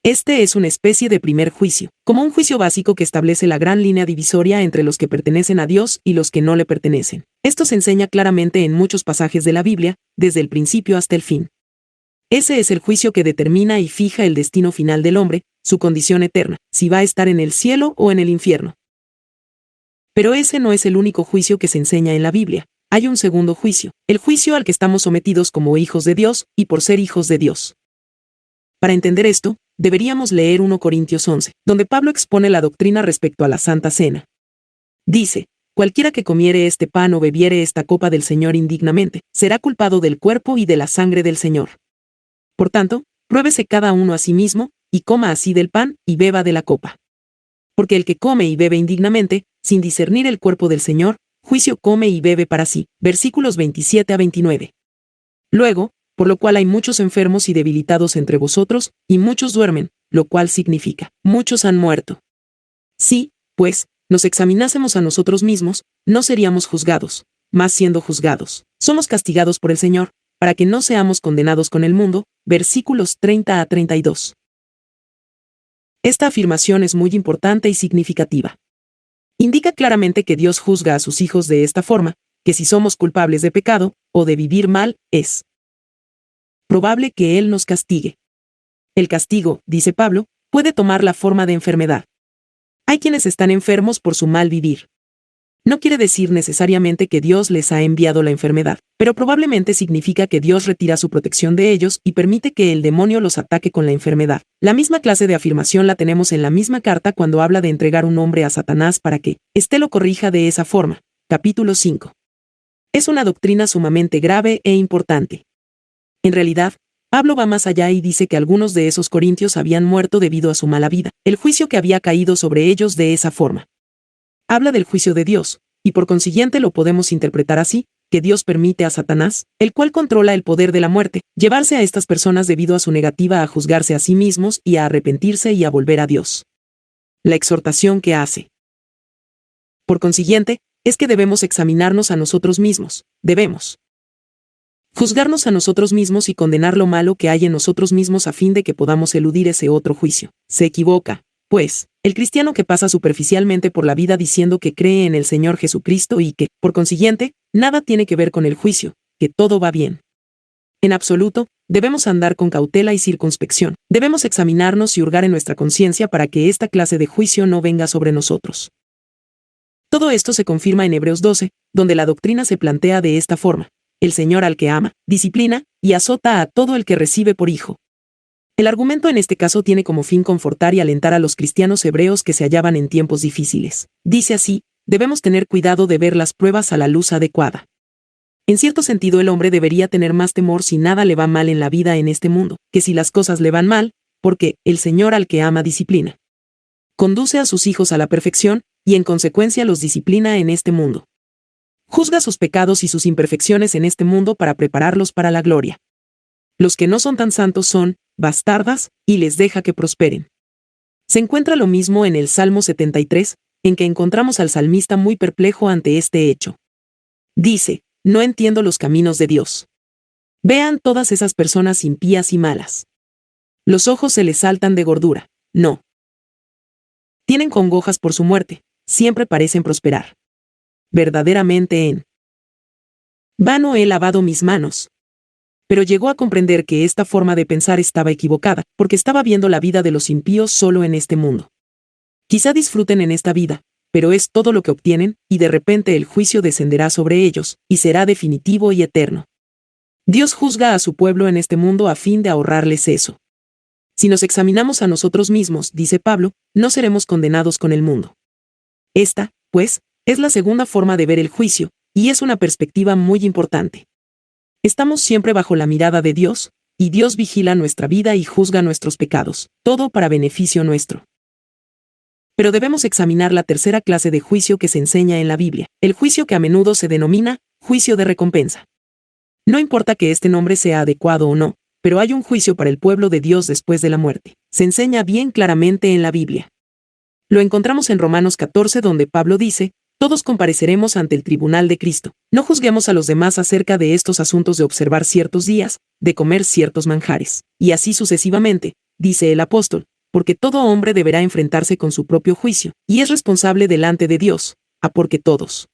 Este es una especie de primer juicio, como un juicio básico que establece la gran línea divisoria entre los que pertenecen a Dios y los que no le pertenecen. Esto se enseña claramente en muchos pasajes de la Biblia, desde el principio hasta el fin. Ese es el juicio que determina y fija el destino final del hombre, su condición eterna, si va a estar en el cielo o en el infierno. Pero ese no es el único juicio que se enseña en la Biblia. Hay un segundo juicio, el juicio al que estamos sometidos como hijos de Dios y por ser hijos de Dios. Para entender esto, deberíamos leer 1 Corintios 11, donde Pablo expone la doctrina respecto a la Santa Cena. Dice: cualquiera que comiere este pan o bebiere esta copa del Señor indignamente, será culpado del cuerpo y de la sangre del Señor. Por tanto, pruébese cada uno a sí mismo, y coma así del pan y beba de la copa. Porque el que come y bebe indignamente, sin discernir el cuerpo del Señor, juicio come y bebe para sí. Versículos 27 a 29. Luego, por lo cual hay muchos enfermos y debilitados entre vosotros, y muchos duermen, lo cual significa, muchos han muerto. Si, pues, nos examinásemos a nosotros mismos, no seríamos juzgados, mas siendo juzgados, somos castigados por el Señor, para que no seamos condenados con el mundo. Versículos 30 a 32. Esta afirmación es muy importante y significativa. Indica claramente que Dios juzga a sus hijos de esta forma, que si somos culpables de pecado, o de vivir mal, es probable que Él nos castigue. El castigo, dice Pablo, puede tomar la forma de enfermedad. Hay quienes están enfermos por su mal vivir. No quiere decir necesariamente que Dios les ha enviado la enfermedad, pero probablemente significa que Dios retira su protección de ellos y permite que el demonio los ataque con la enfermedad. La misma clase de afirmación la tenemos en la misma carta cuando habla de entregar un hombre a Satanás para que éste lo corrija de esa forma. Capítulo 5. Es una doctrina sumamente grave e importante. En realidad, Pablo va más allá y dice que algunos de esos corintios habían muerto debido a su mala vida, el juicio que había caído sobre ellos de esa forma. Habla del juicio de Dios, y por consiguiente lo podemos interpretar así, que Dios permite a Satanás, el cual controla el poder de la muerte, llevarse a estas personas debido a su negativa a juzgarse a sí mismos y a arrepentirse y a volver a Dios. La exhortación que hace, por consiguiente, es que debemos examinarnos a nosotros mismos, debemos juzgarnos a nosotros mismos y condenar lo malo que hay en nosotros mismos a fin de que podamos eludir ese otro juicio. Se equivoca, pues, el cristiano que pasa superficialmente por la vida diciendo que cree en el Señor Jesucristo y que, por consiguiente, nada tiene que ver con el juicio, que todo va bien. En absoluto, debemos andar con cautela y circunspección. Debemos examinarnos y hurgar en nuestra conciencia para que esta clase de juicio no venga sobre nosotros. Todo esto se confirma en Hebreos 12, donde la doctrina se plantea de esta forma: el Señor al que ama, disciplina y azota a todo el que recibe por hijo. El argumento en este caso tiene como fin confortar y alentar a los cristianos hebreos que se hallaban en tiempos difíciles. Dice así: debemos tener cuidado de ver las pruebas a la luz adecuada. En cierto sentido, el hombre debería tener más temor si nada le va mal en la vida en este mundo, que si las cosas le van mal, porque el Señor al que ama disciplina. Conduce a sus hijos a la perfección, y en consecuencia los disciplina en este mundo. Juzga sus pecados y sus imperfecciones en este mundo para prepararlos para la gloria. Los que no son tan santos son bastardas, y les deja que prosperen. Se encuentra lo mismo en el Salmo 73, en que encontramos al salmista muy perplejo ante este hecho. Dice: no entiendo los caminos de Dios. Vean todas esas personas impías y malas. Los ojos se les saltan de gordura. No. Tienen congojas por su muerte, siempre parecen prosperar. Verdaderamente en vano he lavado mis manos. Pero llegó a comprender que esta forma de pensar estaba equivocada, porque estaba viendo la vida de los impíos solo en este mundo. Quizá disfruten en esta vida, pero es todo lo que obtienen, y de repente el juicio descenderá sobre ellos, y será definitivo y eterno. Dios juzga a su pueblo en este mundo a fin de ahorrarles eso. Si nos examinamos a nosotros mismos, dice Pablo, no seremos condenados con el mundo. Esta, pues, es la segunda forma de ver el juicio, y es una perspectiva muy importante. Estamos siempre bajo la mirada de Dios, y Dios vigila nuestra vida y juzga nuestros pecados, todo para beneficio nuestro. Pero debemos examinar la tercera clase de juicio que se enseña en la Biblia, el juicio que a menudo se denomina juicio de recompensa. No importa que este nombre sea adecuado o no, pero hay un juicio para el pueblo de Dios después de la muerte. Se enseña bien claramente en la Biblia. Lo encontramos en Romanos 14, donde Pablo dice: todos compareceremos ante el tribunal de Cristo. No juzguemos a los demás acerca de estos asuntos de observar ciertos días, de comer ciertos manjares, y así sucesivamente, dice el apóstol, porque todo hombre deberá enfrentarse con su propio juicio, y es responsable delante de Dios, porque todos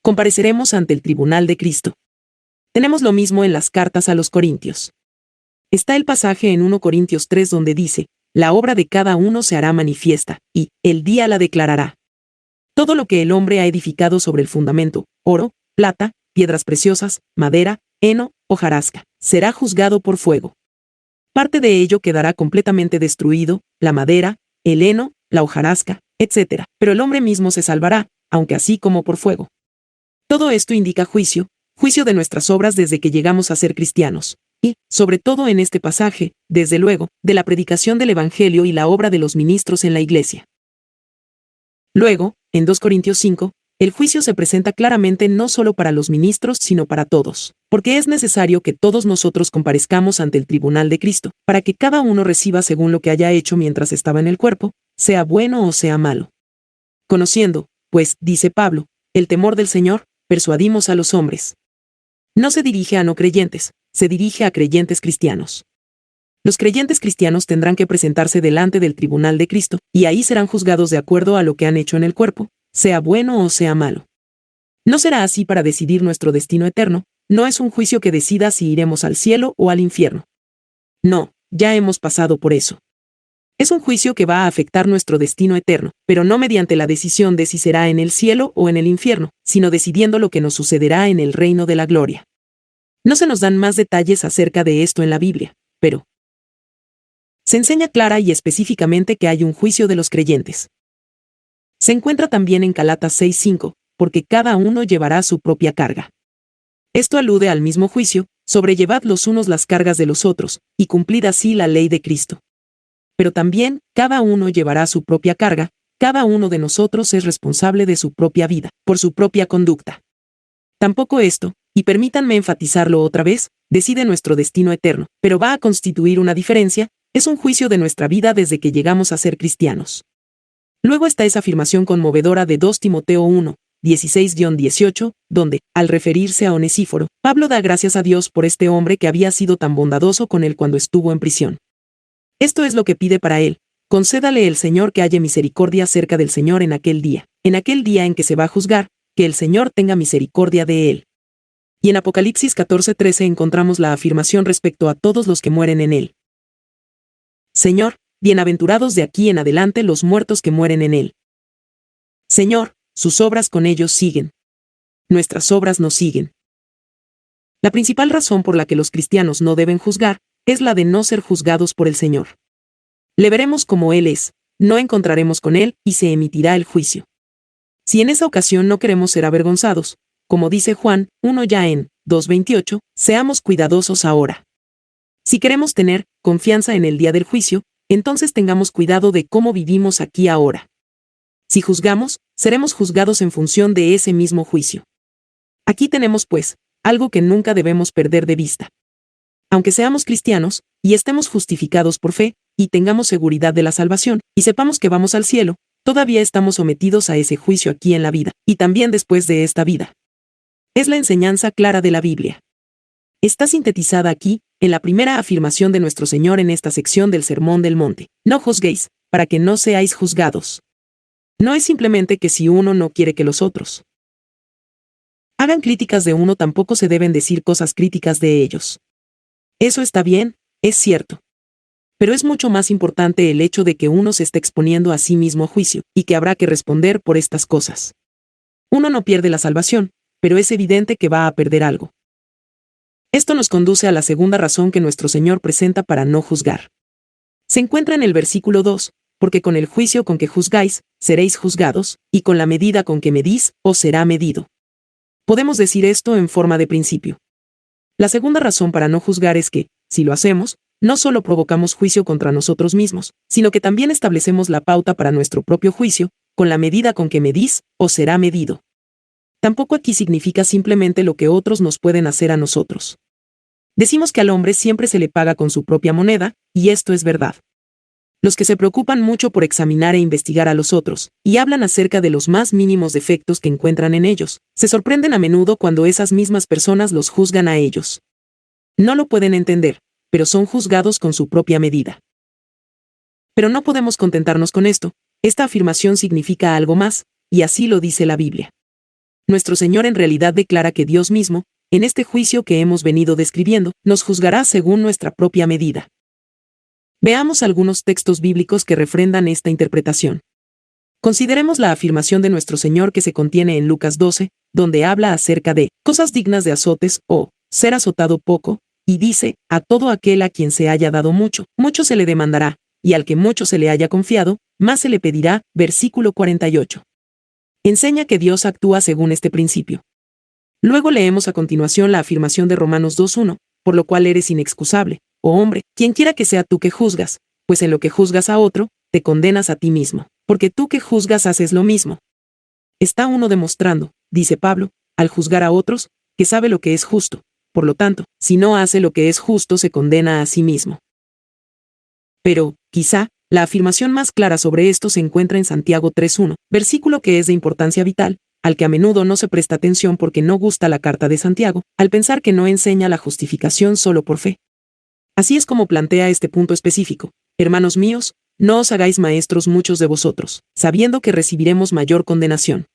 compareceremos ante el tribunal de Cristo. Tenemos lo mismo en las cartas a los Corintios. Está el pasaje en 1 Corintios 3 donde dice: la obra de cada uno se hará manifiesta, y el día la declarará. Todo lo que el hombre ha edificado sobre el fundamento, oro, plata, piedras preciosas, madera, heno, hojarasca, será juzgado por fuego. Parte de ello quedará completamente destruido, la madera, el heno, la hojarasca, etc. Pero el hombre mismo se salvará, aunque así como por fuego. Todo esto indica juicio de nuestras obras desde que llegamos a ser cristianos. Y, sobre todo en este pasaje, desde luego, de la predicación del Evangelio y la obra de los ministros en la iglesia. Luego, en 2 Corintios 5, el juicio se presenta claramente no solo para los ministros sino para todos, porque es necesario que todos nosotros comparezcamos ante el tribunal de Cristo, para que cada uno reciba según lo que haya hecho mientras estaba en el cuerpo, sea bueno o sea malo. Conociendo, pues, dice Pablo, el temor del Señor, persuadimos a los hombres. No se dirige a no creyentes, se dirige a creyentes cristianos. Los creyentes cristianos tendrán que presentarse delante del tribunal de Cristo, y ahí serán juzgados de acuerdo a lo que han hecho en el cuerpo, sea bueno o sea malo. No será así para decidir nuestro destino eterno, no es un juicio que decida si iremos al cielo o al infierno. No, ya hemos pasado por eso. Es un juicio que va a afectar nuestro destino eterno, pero no mediante la decisión de si será en el cielo o en el infierno, sino decidiendo lo que nos sucederá en el reino de la gloria. No se nos dan más detalles acerca de esto en la Biblia, pero se enseña clara y específicamente que hay un juicio de los creyentes. Se encuentra también en Gálatas 6:5, porque cada uno llevará su propia carga. Esto alude al mismo juicio: sobrellevad los unos las cargas de los otros, y cumplid así la ley de Cristo. Pero también, cada uno llevará su propia carga, cada uno de nosotros es responsable de su propia vida, por su propia conducta. Tampoco esto, y permítanme enfatizarlo otra vez, decide nuestro destino eterno, pero va a constituir una diferencia, es un juicio de nuestra vida desde que llegamos a ser cristianos. Luego está esa afirmación conmovedora de 2 Timoteo 1, 16-18, donde, al referirse a Onesíforo, Pablo da gracias a Dios por este hombre que había sido tan bondadoso con él cuando estuvo en prisión. Esto es lo que pide para él: concédale el Señor que haya misericordia cerca del Señor en aquel día en que se va a juzgar, que el Señor tenga misericordia de él. Y en Apocalipsis 14:13 encontramos la afirmación respecto a todos los que mueren en él. Señor, bienaventurados de aquí en adelante los muertos que mueren en él. Señor, sus obras con ellos siguen. Nuestras obras nos siguen. La principal razón por la que los cristianos no deben juzgar es la de no ser juzgados por el Señor. Le veremos como Él es, no encontraremos con Él y se emitirá el juicio. Si en esa ocasión no queremos ser avergonzados, como dice Juan 1 ya en 2:28, seamos cuidadosos ahora. Si queremos tener confianza en el día del juicio, entonces tengamos cuidado de cómo vivimos aquí ahora. Si juzgamos, seremos juzgados en función de ese mismo juicio. Aquí tenemos, pues, algo que nunca debemos perder de vista. Aunque seamos cristianos, y estemos justificados por fe, y tengamos seguridad de la salvación, y sepamos que vamos al cielo, todavía estamos sometidos a ese juicio aquí en la vida, y también después de esta vida. Es la enseñanza clara de la Biblia. Está sintetizada aquí, en la primera afirmación de nuestro Señor en esta sección del Sermón del Monte: no juzguéis, para que no seáis juzgados. No es simplemente que si uno no quiere que los otros hagan críticas de uno, tampoco se deben decir cosas críticas de ellos. Eso está bien, es cierto. Pero es mucho más importante el hecho de que uno se está exponiendo a sí mismo a juicio, y que habrá que responder por estas cosas. Uno no pierde la salvación, pero es evidente que va a perder algo. Esto nos conduce a la segunda razón que nuestro Señor presenta para no juzgar. Se encuentra en el versículo 2, porque con el juicio con que juzgáis, seréis juzgados, y con la medida con que medís, os será medido. Podemos decir esto en forma de principio. La segunda razón para no juzgar es que, si lo hacemos, no solo provocamos juicio contra nosotros mismos, sino que también establecemos la pauta para nuestro propio juicio, con la medida con que medís, os será medido. Tampoco aquí significa simplemente lo que otros nos pueden hacer a nosotros. Decimos que al hombre siempre se le paga con su propia moneda, y esto es verdad. Los que se preocupan mucho por examinar e investigar a los otros, y hablan acerca de los más mínimos defectos que encuentran en ellos, se sorprenden a menudo cuando esas mismas personas los juzgan a ellos. No lo pueden entender, pero son juzgados con su propia medida. Pero no podemos contentarnos con esto, esta afirmación significa algo más, y así lo dice la Biblia. Nuestro Señor en realidad declara que Dios mismo, en este juicio que hemos venido describiendo, nos juzgará según nuestra propia medida. Veamos algunos textos bíblicos que refrendan esta interpretación. Consideremos la afirmación de nuestro Señor que se contiene en Lucas 12, donde habla acerca de cosas dignas de azotes o ser azotado poco, y dice, a todo aquel a quien se haya dado mucho, mucho se le demandará, y al que mucho se le haya confiado, más se le pedirá, versículo 48. Enseña que Dios actúa según este principio. Luego leemos a continuación la afirmación de Romanos 2:1, por lo cual eres inexcusable, oh hombre, quienquiera que sea tú que juzgas, pues en lo que juzgas a otro, te condenas a ti mismo, porque tú que juzgas haces lo mismo. Está uno demostrando, dice Pablo, al juzgar a otros, que sabe lo que es justo, por lo tanto, si no hace lo que es justo se condena a sí mismo. Pero, quizá, la afirmación más clara sobre esto se encuentra en Santiago 3:1, versículo que es de importancia vital, al que a menudo no se presta atención porque no gusta la carta de Santiago, al pensar que no enseña la justificación solo por fe. Así es como plantea este punto específico: hermanos míos, no os hagáis maestros muchos de vosotros, sabiendo que recibiremos mayor condenación.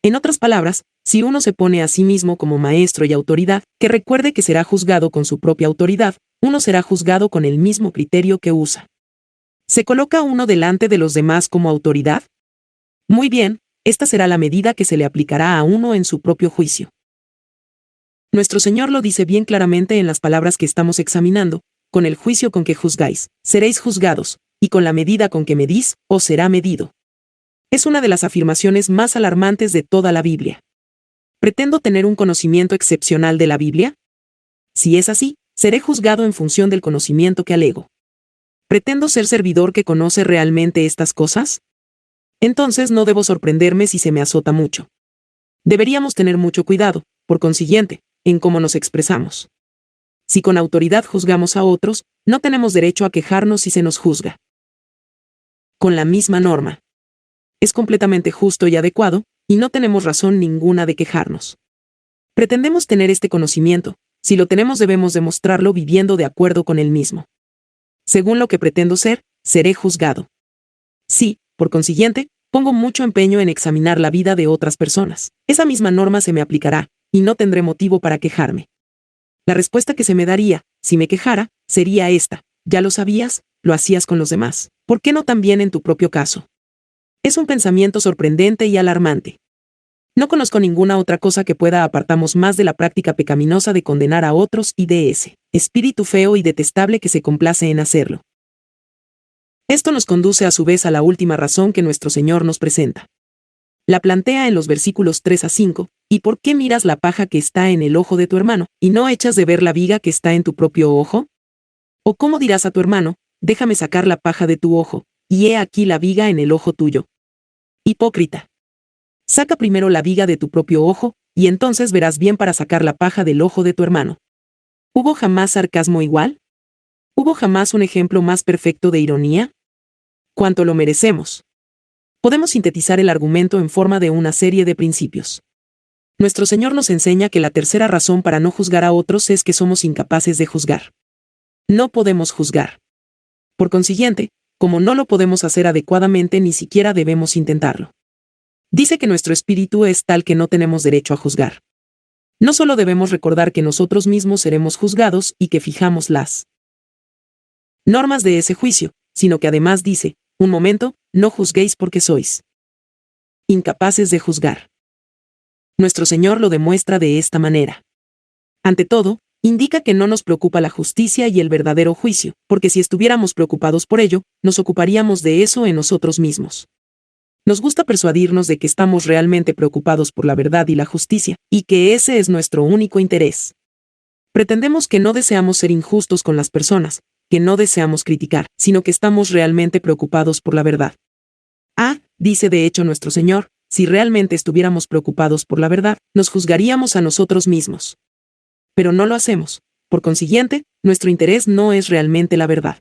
En otras palabras, si uno se pone a sí mismo como maestro y autoridad, que recuerde que será juzgado con su propia autoridad, uno será juzgado con el mismo criterio que usa. ¿Se coloca uno delante de los demás como autoridad? Muy bien, esta será la medida que se le aplicará a uno en su propio juicio. Nuestro Señor lo dice bien claramente en las palabras que estamos examinando: con el juicio con que juzgáis, seréis juzgados, y con la medida con que medís, os será medido. Es una de las afirmaciones más alarmantes de toda la Biblia. ¿Pretendo tener un conocimiento excepcional de la Biblia? Si es así, seré juzgado en función del conocimiento que alego. ¿Pretendo ser servidor que conoce realmente estas cosas? Entonces no debo sorprenderme si se me azota mucho. Deberíamos tener mucho cuidado, por consiguiente, en cómo nos expresamos. Si con autoridad juzgamos a otros, no tenemos derecho a quejarnos si se nos juzga. Con la misma norma. Es completamente justo y adecuado, y no tenemos razón ninguna de quejarnos. Pretendemos tener este conocimiento, si lo tenemos debemos demostrarlo viviendo de acuerdo con él mismo. Según lo que pretendo ser, seré juzgado. Sí, por consiguiente, pongo mucho empeño en examinar la vida de otras personas. Esa misma norma se me aplicará, y no tendré motivo para quejarme. La respuesta que se me daría, si me quejara, sería esta: ¿ya lo sabías? Lo hacías con los demás. ¿Por qué no también en tu propio caso? Es un pensamiento sorprendente y alarmante. No conozco ninguna otra cosa que pueda apartarnos más de la práctica pecaminosa de condenar a otros y de ese espíritu feo y detestable que se complace en hacerlo. Esto nos conduce a su vez a la última razón que nuestro Señor nos presenta. La plantea en los versículos 3-5, ¿y por qué miras la paja que está en el ojo de tu hermano, y no echas de ver la viga que está en tu propio ojo? ¿O cómo dirás a tu hermano, déjame sacar la paja de tu ojo, y he aquí la viga en el ojo tuyo? Hipócrita. Saca primero la viga de tu propio ojo, y entonces verás bien para sacar la paja del ojo de tu hermano. ¿Hubo jamás sarcasmo igual? ¿Hubo jamás un ejemplo más perfecto de ironía? ¿Cuánto lo merecemos? Podemos sintetizar el argumento en forma de una serie de principios. Nuestro Señor nos enseña que la tercera razón para no juzgar a otros es que somos incapaces de juzgar. No podemos juzgar. Por consiguiente, como no lo podemos hacer adecuadamente, ni siquiera debemos intentarlo. Dice que nuestro espíritu es tal que no tenemos derecho a juzgar. No solo debemos recordar que nosotros mismos seremos juzgados y que fijamos las normas de ese juicio, sino que además dice, un momento, no juzguéis porque sois incapaces de juzgar. Nuestro Señor lo demuestra de esta manera. Ante todo, Indica que no nos preocupa la justicia y el verdadero juicio, porque si estuviéramos preocupados por ello, nos ocuparíamos de eso en nosotros mismos. Nos gusta persuadirnos de que estamos realmente preocupados por la verdad y la justicia, y que ese es nuestro único interés. Pretendemos que no deseamos ser injustos con las personas, que no deseamos criticar, sino que estamos realmente preocupados por la verdad. Dice de hecho nuestro Señor, si realmente estuviéramos preocupados por la verdad, nos juzgaríamos a nosotros mismos. Pero no lo hacemos. Por consiguiente, nuestro interés no es realmente la verdad.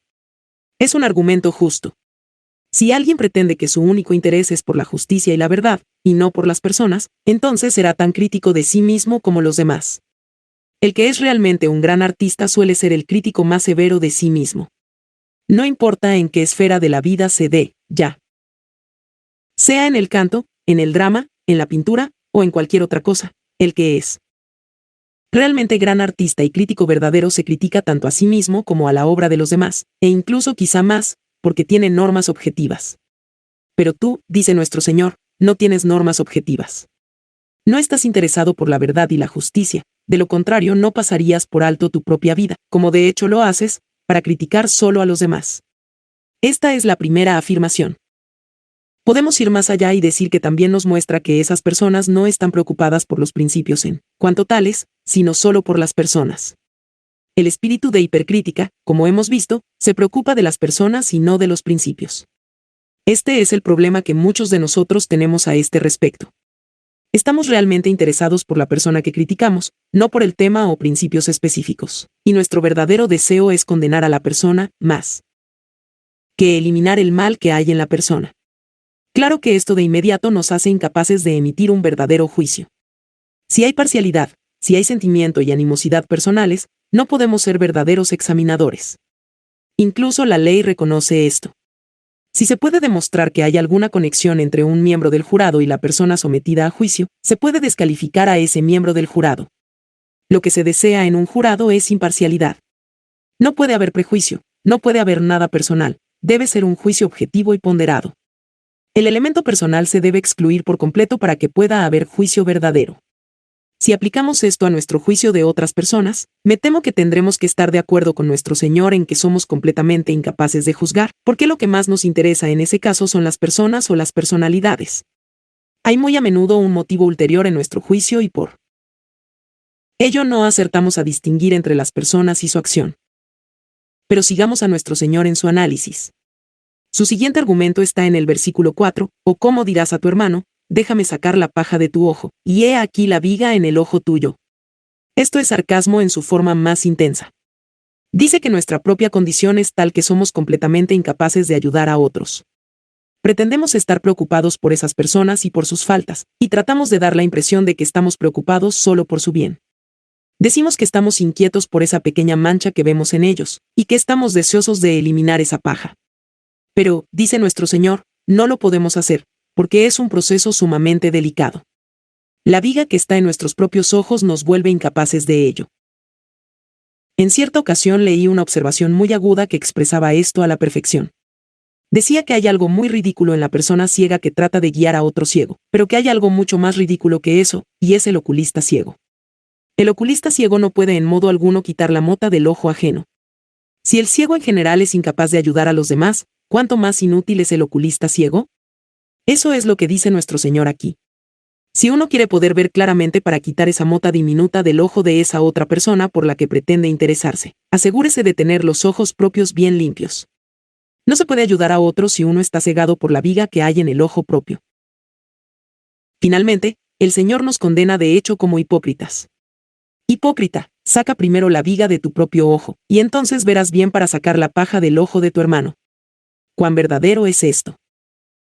Es un argumento justo. Si alguien pretende que su único interés es por la justicia y la verdad, y no por las personas, entonces será tan crítico de sí mismo como los demás. El que es realmente un gran artista suele ser el crítico más severo de sí mismo. No importa en qué esfera de la vida se dé, ya. Sea en el canto, en el drama, en la pintura, o en cualquier otra cosa, el que es realmente gran artista y crítico verdadero se critica tanto a sí mismo como a la obra de los demás, e incluso quizá más, porque tiene normas objetivas. Pero tú, dice nuestro Señor, no tienes normas objetivas. No estás interesado por la verdad y la justicia, de lo contrario no pasarías por alto tu propia vida, como de hecho lo haces, para criticar solo a los demás. Esta es la primera afirmación. Podemos ir más allá y decir que también nos muestra que esas personas no están preocupadas por los principios en cuanto tales, sino solo por las personas. El espíritu de hipercrítica, como hemos visto, se preocupa de las personas y no de los principios. Este es el problema que muchos de nosotros tenemos a este respecto. Estamos realmente interesados por la persona que criticamos, no por el tema o principios específicos, y nuestro verdadero deseo es condenar a la persona, más que eliminar el mal que hay en la persona. Claro que esto de inmediato nos hace incapaces de emitir un verdadero juicio. Si hay parcialidad, si hay sentimiento y animosidad personales, no podemos ser verdaderos examinadores. Incluso la ley reconoce esto. Si se puede demostrar que hay alguna conexión entre un miembro del jurado y la persona sometida a juicio, se puede descalificar a ese miembro del jurado. Lo que se desea en un jurado es imparcialidad. No puede haber prejuicio, no puede haber nada personal, debe ser un juicio objetivo y ponderado. El elemento personal se debe excluir por completo para que pueda haber juicio verdadero. Si aplicamos esto a nuestro juicio de otras personas, me temo que tendremos que estar de acuerdo con nuestro Señor en que somos completamente incapaces de juzgar, porque lo que más nos interesa en ese caso son las personas o las personalidades. Hay muy a menudo un motivo ulterior en nuestro juicio y por ello no acertamos a distinguir entre las personas y su acción. Pero sigamos a nuestro Señor en su análisis. Su siguiente argumento está en el versículo 4, o cómo dirás a tu hermano, déjame sacar la paja de tu ojo, y he aquí la viga en el ojo tuyo. Esto es sarcasmo en su forma más intensa. Dice que nuestra propia condición es tal que somos completamente incapaces de ayudar a otros. Pretendemos estar preocupados por esas personas y por sus faltas, y tratamos de dar la impresión de que estamos preocupados solo por su bien. Decimos que estamos inquietos por esa pequeña mancha que vemos en ellos, y que estamos deseosos de eliminar esa paja. Pero, dice nuestro Señor, no lo podemos hacer, porque es un proceso sumamente delicado. La viga que está en nuestros propios ojos nos vuelve incapaces de ello. En cierta ocasión leí una observación muy aguda que expresaba esto a la perfección. Decía que hay algo muy ridículo en la persona ciega que trata de guiar a otro ciego, pero que hay algo mucho más ridículo que eso, y es el oculista ciego. El oculista ciego no puede en modo alguno quitar la mota del ojo ajeno. Si el ciego en general es incapaz de ayudar a los demás, ¿cuánto más inútil es el oculista ciego? Eso es lo que dice nuestro Señor aquí. Si uno quiere poder ver claramente para quitar esa mota diminuta del ojo de esa otra persona por la que pretende interesarse, asegúrese de tener los ojos propios bien limpios. No se puede ayudar a otro si uno está cegado por la viga que hay en el ojo propio. Finalmente, el Señor nos condena de hecho como hipócritas. Hipócrita, saca primero la viga de tu propio ojo, y entonces verás bien para sacar la paja del ojo de tu hermano. ¿Cuán verdadero es esto?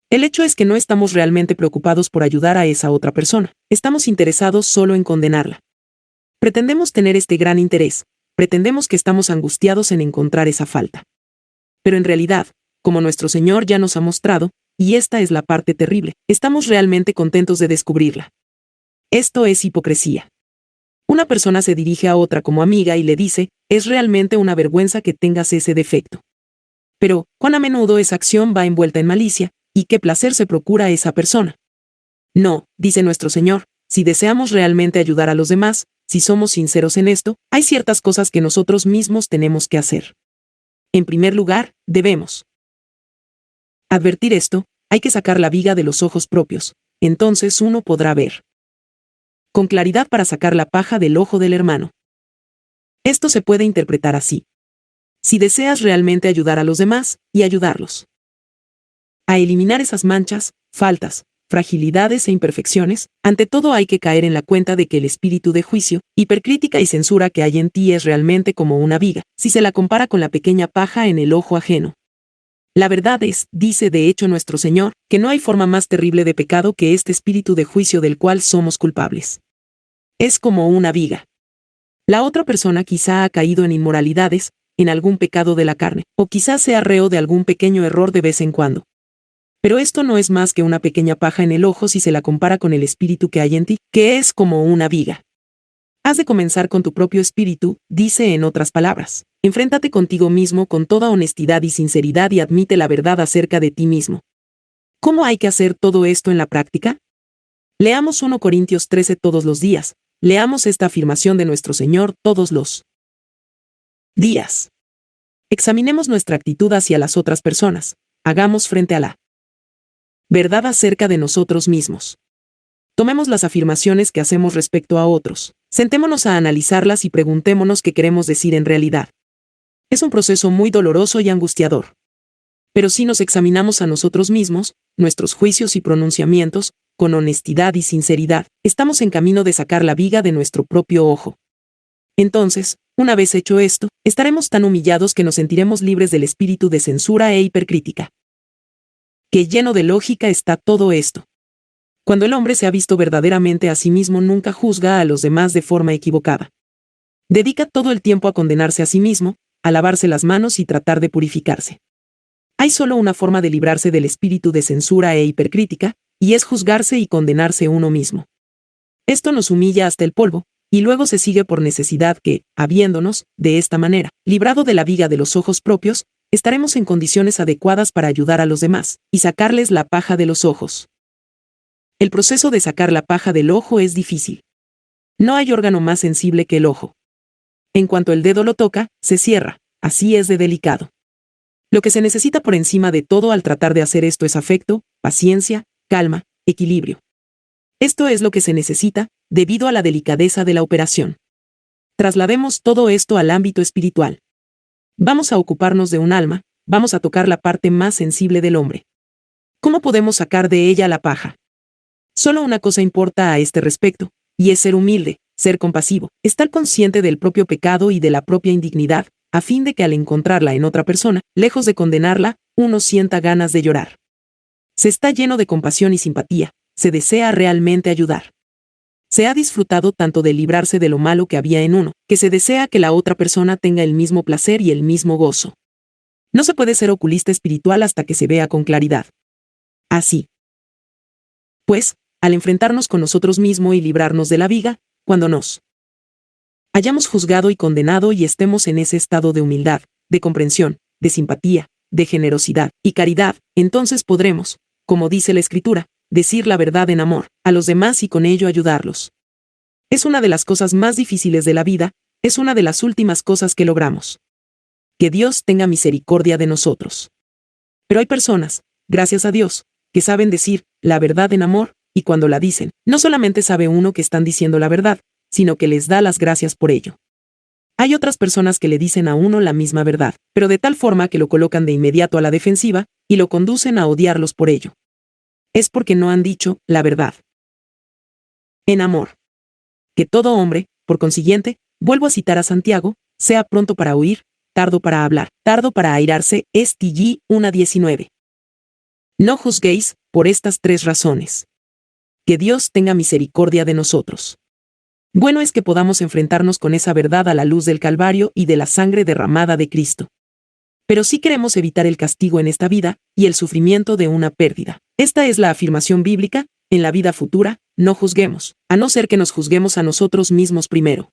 El hecho es que no estamos realmente preocupados por ayudar a esa otra persona, estamos interesados solo en condenarla. Pretendemos tener este gran interés, pretendemos que estamos angustiados en encontrar esa falta. Pero en realidad, como nuestro Señor ya nos ha mostrado, y esta es la parte terrible, estamos realmente contentos de descubrirla. Esto es hipocresía. Una persona se dirige a otra como amiga y le dice, es realmente una vergüenza que tengas ese defecto. Pero, ¿cuán a menudo esa acción va envuelta en malicia? ¿Y qué placer se procura a esa persona? No, dice nuestro Señor, si deseamos realmente ayudar a los demás, si somos sinceros en esto, hay ciertas cosas que nosotros mismos tenemos que hacer. En primer lugar, debemos advertir esto, hay que sacar la viga de los ojos propios, entonces uno podrá ver con claridad para sacar la paja del ojo del hermano. Esto se puede interpretar así. Si deseas realmente ayudar a los demás, y ayudarlos a eliminar esas manchas, faltas, fragilidades e imperfecciones, ante todo hay que caer en la cuenta de que el espíritu de juicio, hipercrítica y censura que hay en ti es realmente como una viga, si se la compara con la pequeña paja en el ojo ajeno. La verdad es, dice de hecho nuestro Señor, que no hay forma más terrible de pecado que este espíritu de juicio del cual somos culpables. Es como una viga. La otra persona quizá ha caído en inmoralidades, en algún pecado de la carne, o quizá sea reo de algún pequeño error de vez en cuando. Pero esto no es más que una pequeña paja en el ojo si se la compara con el espíritu que hay en ti, que es como una viga. Has de comenzar con tu propio espíritu, dice en otras palabras. Enfréntate contigo mismo con toda honestidad y sinceridad y admite la verdad acerca de ti mismo. ¿Cómo hay que hacer todo esto en la práctica? Leamos 1 Corintios 13 todos los días. Leamos esta afirmación de nuestro Señor todos los días. Examinemos nuestra actitud hacia las otras personas. Hagamos frente a la verdad acerca de nosotros mismos. Tomemos las afirmaciones que hacemos respecto a otros. Sentémonos a analizarlas y preguntémonos qué queremos decir en realidad. Es un proceso muy doloroso y angustiador. Pero si nos examinamos a nosotros mismos, nuestros juicios y pronunciamientos, con honestidad y sinceridad, estamos en camino de sacar la viga de nuestro propio ojo. Entonces, una vez hecho esto, estaremos tan humillados que nos sentiremos libres del espíritu de censura e hipercrítica. Qué lleno de lógica está todo esto. Cuando el hombre se ha visto verdaderamente a sí mismo, nunca juzga a los demás de forma equivocada. Dedica todo el tiempo a condenarse a sí mismo, a lavarse las manos y tratar de purificarse. Hay solo una forma de librarse del espíritu de censura e hipercrítica, y es juzgarse y condenarse uno mismo. Esto nos humilla hasta el polvo, y luego se sigue por necesidad que, habiéndonos, de esta manera, librado de la viga de los ojos propios, estaremos en condiciones adecuadas para ayudar a los demás, y sacarles la paja de los ojos. El proceso de sacar la paja del ojo es difícil. No hay órgano más sensible que el ojo. En cuanto el dedo lo toca, se cierra, así es de delicado. Lo que se necesita por encima de todo al tratar de hacer esto es afecto, paciencia, calma, equilibrio. Esto es lo que se necesita, debido a la delicadeza de la operación. Traslademos todo esto al ámbito espiritual. Vamos a ocuparnos de un alma, vamos a tocar la parte más sensible del hombre. ¿Cómo podemos sacar de ella la paja? Solo una cosa importa a este respecto, y es ser humilde, ser compasivo, estar consciente del propio pecado y de la propia indignidad, a fin de que al encontrarla en otra persona, lejos de condenarla, uno sienta ganas de llorar. Se está lleno de compasión y simpatía, se desea realmente ayudar. Se ha disfrutado tanto de librarse de lo malo que había en uno, que se desea que la otra persona tenga el mismo placer y el mismo gozo. No se puede ser oculista espiritual hasta que se vea con claridad. Así pues, al enfrentarnos con nosotros mismos y librarnos de la viga, cuando nos hayamos juzgado y condenado y estemos en ese estado de humildad, de comprensión, de simpatía, de generosidad y caridad, entonces podremos, como dice la Escritura, decir la verdad en amor a los demás y con ello ayudarlos. Es una de las cosas más difíciles de la vida, es una de las últimas cosas que logramos. Que Dios tenga misericordia de nosotros. Pero hay personas, gracias a Dios, que saben decir la verdad en amor, y cuando la dicen, no solamente sabe uno que están diciendo la verdad, sino que les da las gracias por ello. Hay otras personas que le dicen a uno la misma verdad, pero de tal forma que lo colocan de inmediato a la defensiva, y lo conducen a odiarlos por ello. Es porque no han dicho la verdad en amor. Que todo hombre, por consiguiente, vuelvo a citar a Santiago, sea pronto para oír, tardo para hablar, tardo para airarse, St. 1:19. No juzguéis, por estas 3 razones. Que Dios tenga misericordia de nosotros. Bueno es que podamos enfrentarnos con esa verdad a la luz del Calvario y de la sangre derramada de Cristo. Pero sí queremos evitar el castigo en esta vida, y el sufrimiento de una pérdida. Esta es la afirmación bíblica, en la vida futura, no juzguemos, a no ser que nos juzguemos a nosotros mismos primero.